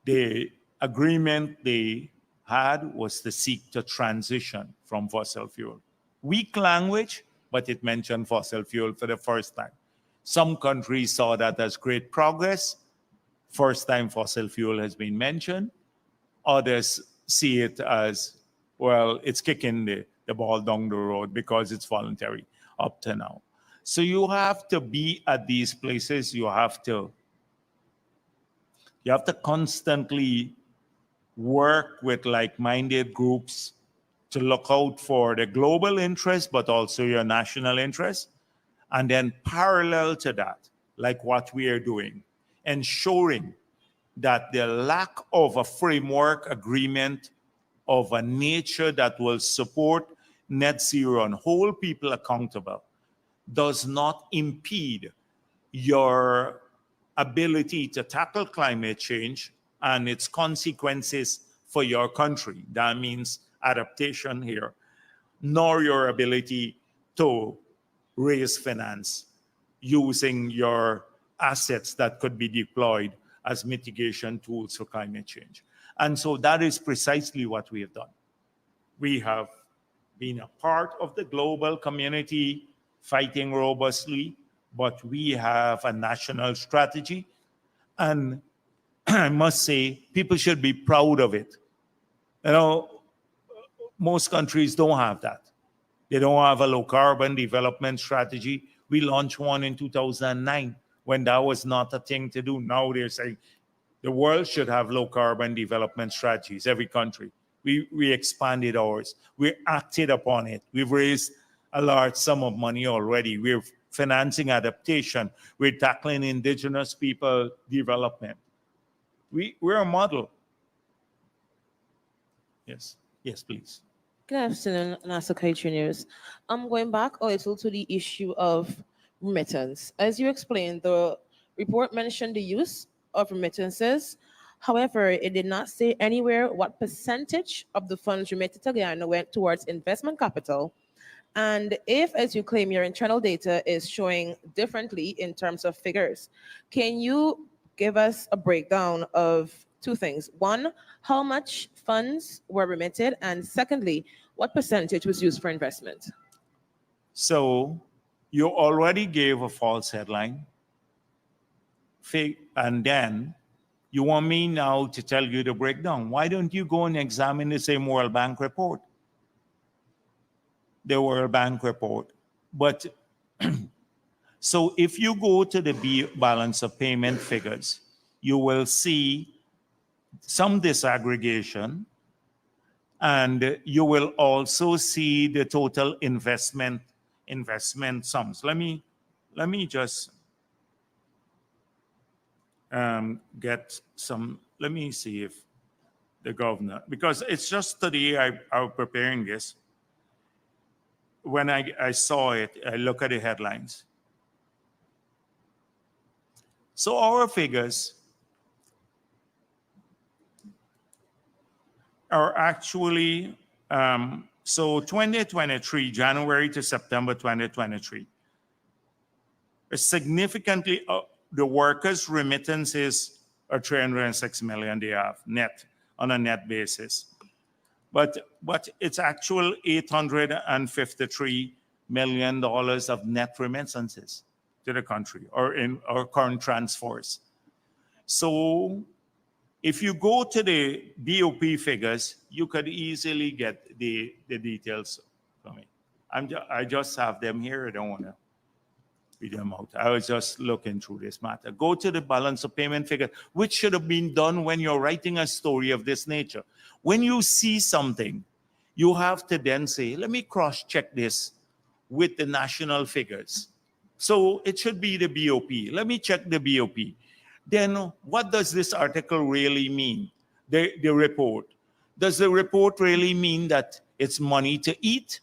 The agreement they had was to seek to transition from fossil fuel. Weak language, but it mentioned fossil fuel for the first time. Some countries saw that as great progress. First time fossil fuel has been mentioned. Others see it as, well, it's kicking the ball down the road because it's voluntary up to now. So you have to be at these places. You have to constantly work with like-minded groups to look out for the global interest, but also your national interest. And then parallel to that, like what we are doing, ensuring that the lack of a framework agreement of a nature that will support net zero and hold people accountable does not impede your ability to tackle climate change and its consequences for your country. That means adaptation here, nor your ability to raise finance using your assets that could be deployed as mitigation tools for climate change. And so that is precisely what we have done. We have been a part of the global community fighting robustly, but we have a national strategy. And I must say, people should be proud of it. You know, most countries don't have that. They don't have a low carbon development strategy. We launched one in 2009 when that was not a thing to do. Now they're saying the world should have low carbon development strategies, every country. We expanded ours. We acted upon it. We've raised a large sum of money already. We're financing adaptation. We're tackling indigenous people development. We're a model. Yes, please. Good afternoon, NASA Culture News. I'm going back a little to the issue of remittance. As you explained, the report mentioned the use of remittances. However, it did not say anywhere what percentage of the funds remitted to Guyana went towards investment capital. And if, as you claim, your internal data is showing differently in terms of figures, can you give us a breakdown of two things? One, how much funds were remitted? And secondly, what percentage was used for investment? So you already gave a false headline. And then you want me now to tell you the breakdown. Why don't you go and examine the same World Bank report? The World Bank report. But so if you go to the balance of payment figures, you will see some disaggregation, and you will also see the total investment sums. Let me just get some. Let me see if the governor, because it's just today I was preparing this. When I saw it, I look at the headlines. So our figures are actually, so 2023, January to September 2023, significantly, the workers' remittances are 306 million they have net, on a net basis. But it's actual $853 million of net remittances to the country or in our current transfers. So if you go to the BOP figures, you could easily get the details from me. I just have them here. I don't want to read them out. I was just looking through this matter. Go to the balance of payment figure, which should have been done when you're writing a story of this nature. When you see something, you have to then say, let me cross-check this with the national figures. So it should be the BOP. Let me check the BOP. Then what does this article really mean? The report. Does the report really mean that it's money to eat?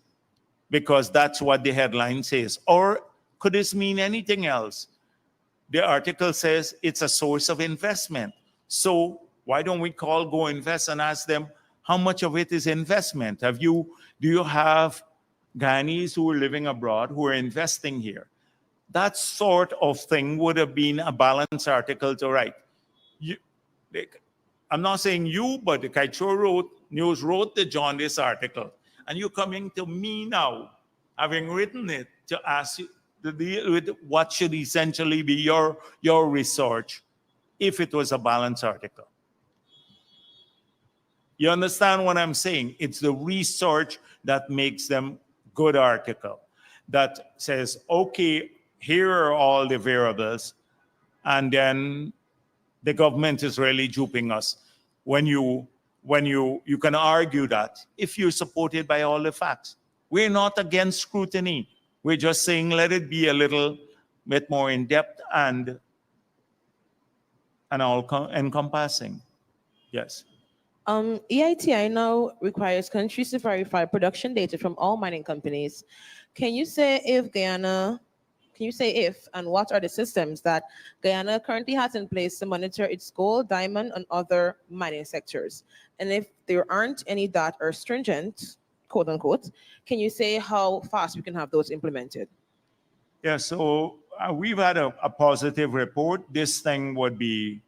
Because that's what the headline says. Or could this mean anything else? The article says it's a source of investment. So why don't we call Go Invest and ask them how much of it is investment? Do you have Guyanese who are living abroad who are investing here? That sort of thing would have been a balanced article to write. I'm not saying you, but the Kaitro News wrote the Jaundice article. And you're coming to me now, having written it, to ask you to deal with what should essentially be your research if it was a balanced article. You understand what I'm saying? It's the research that makes them good article, that says, okay, here are all the variables, and then the government is really duping us. When you when you can argue that if you're supported by all the facts. We're not against scrutiny. We're just saying let it be a little bit more in depth and all encompassing. Yes. EITI now requires countries to verify production data from all mining companies. Can you say if and what are the systems that Guyana currently has in place to monitor its gold, diamond, and other mining sectors? And if there aren't any that are stringent, quote unquote, can you say how fast we can have those implemented? Yeah, so we've had a positive report. This thing would be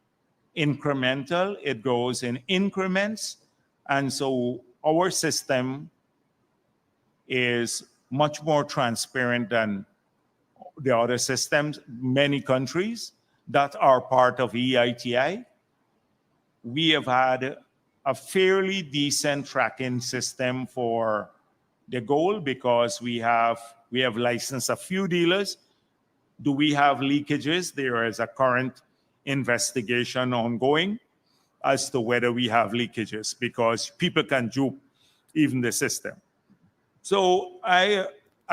incremental. It goes in increments. And so our system is much more transparent than the other systems. Many countries that are part of EITI, we have had a fairly decent tracking system for the gold because we have licensed a few dealers. Do we have leakages? There is a current investigation ongoing as to whether we have leakages because people can dupe even the system. So I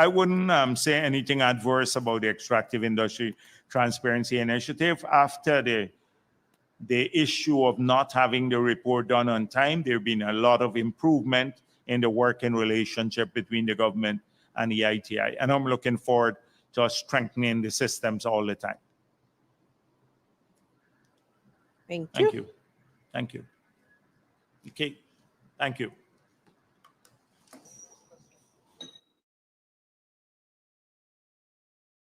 wouldn't say anything adverse about the Extractive Industry Transparency Initiative. After the issue of not having the report done on time, there have been a lot of improvement in the working relationship between the government and the EITI. And I'm looking forward to us strengthening the systems all the time. Thank you. Thank you. Thank you. Okay. Thank you.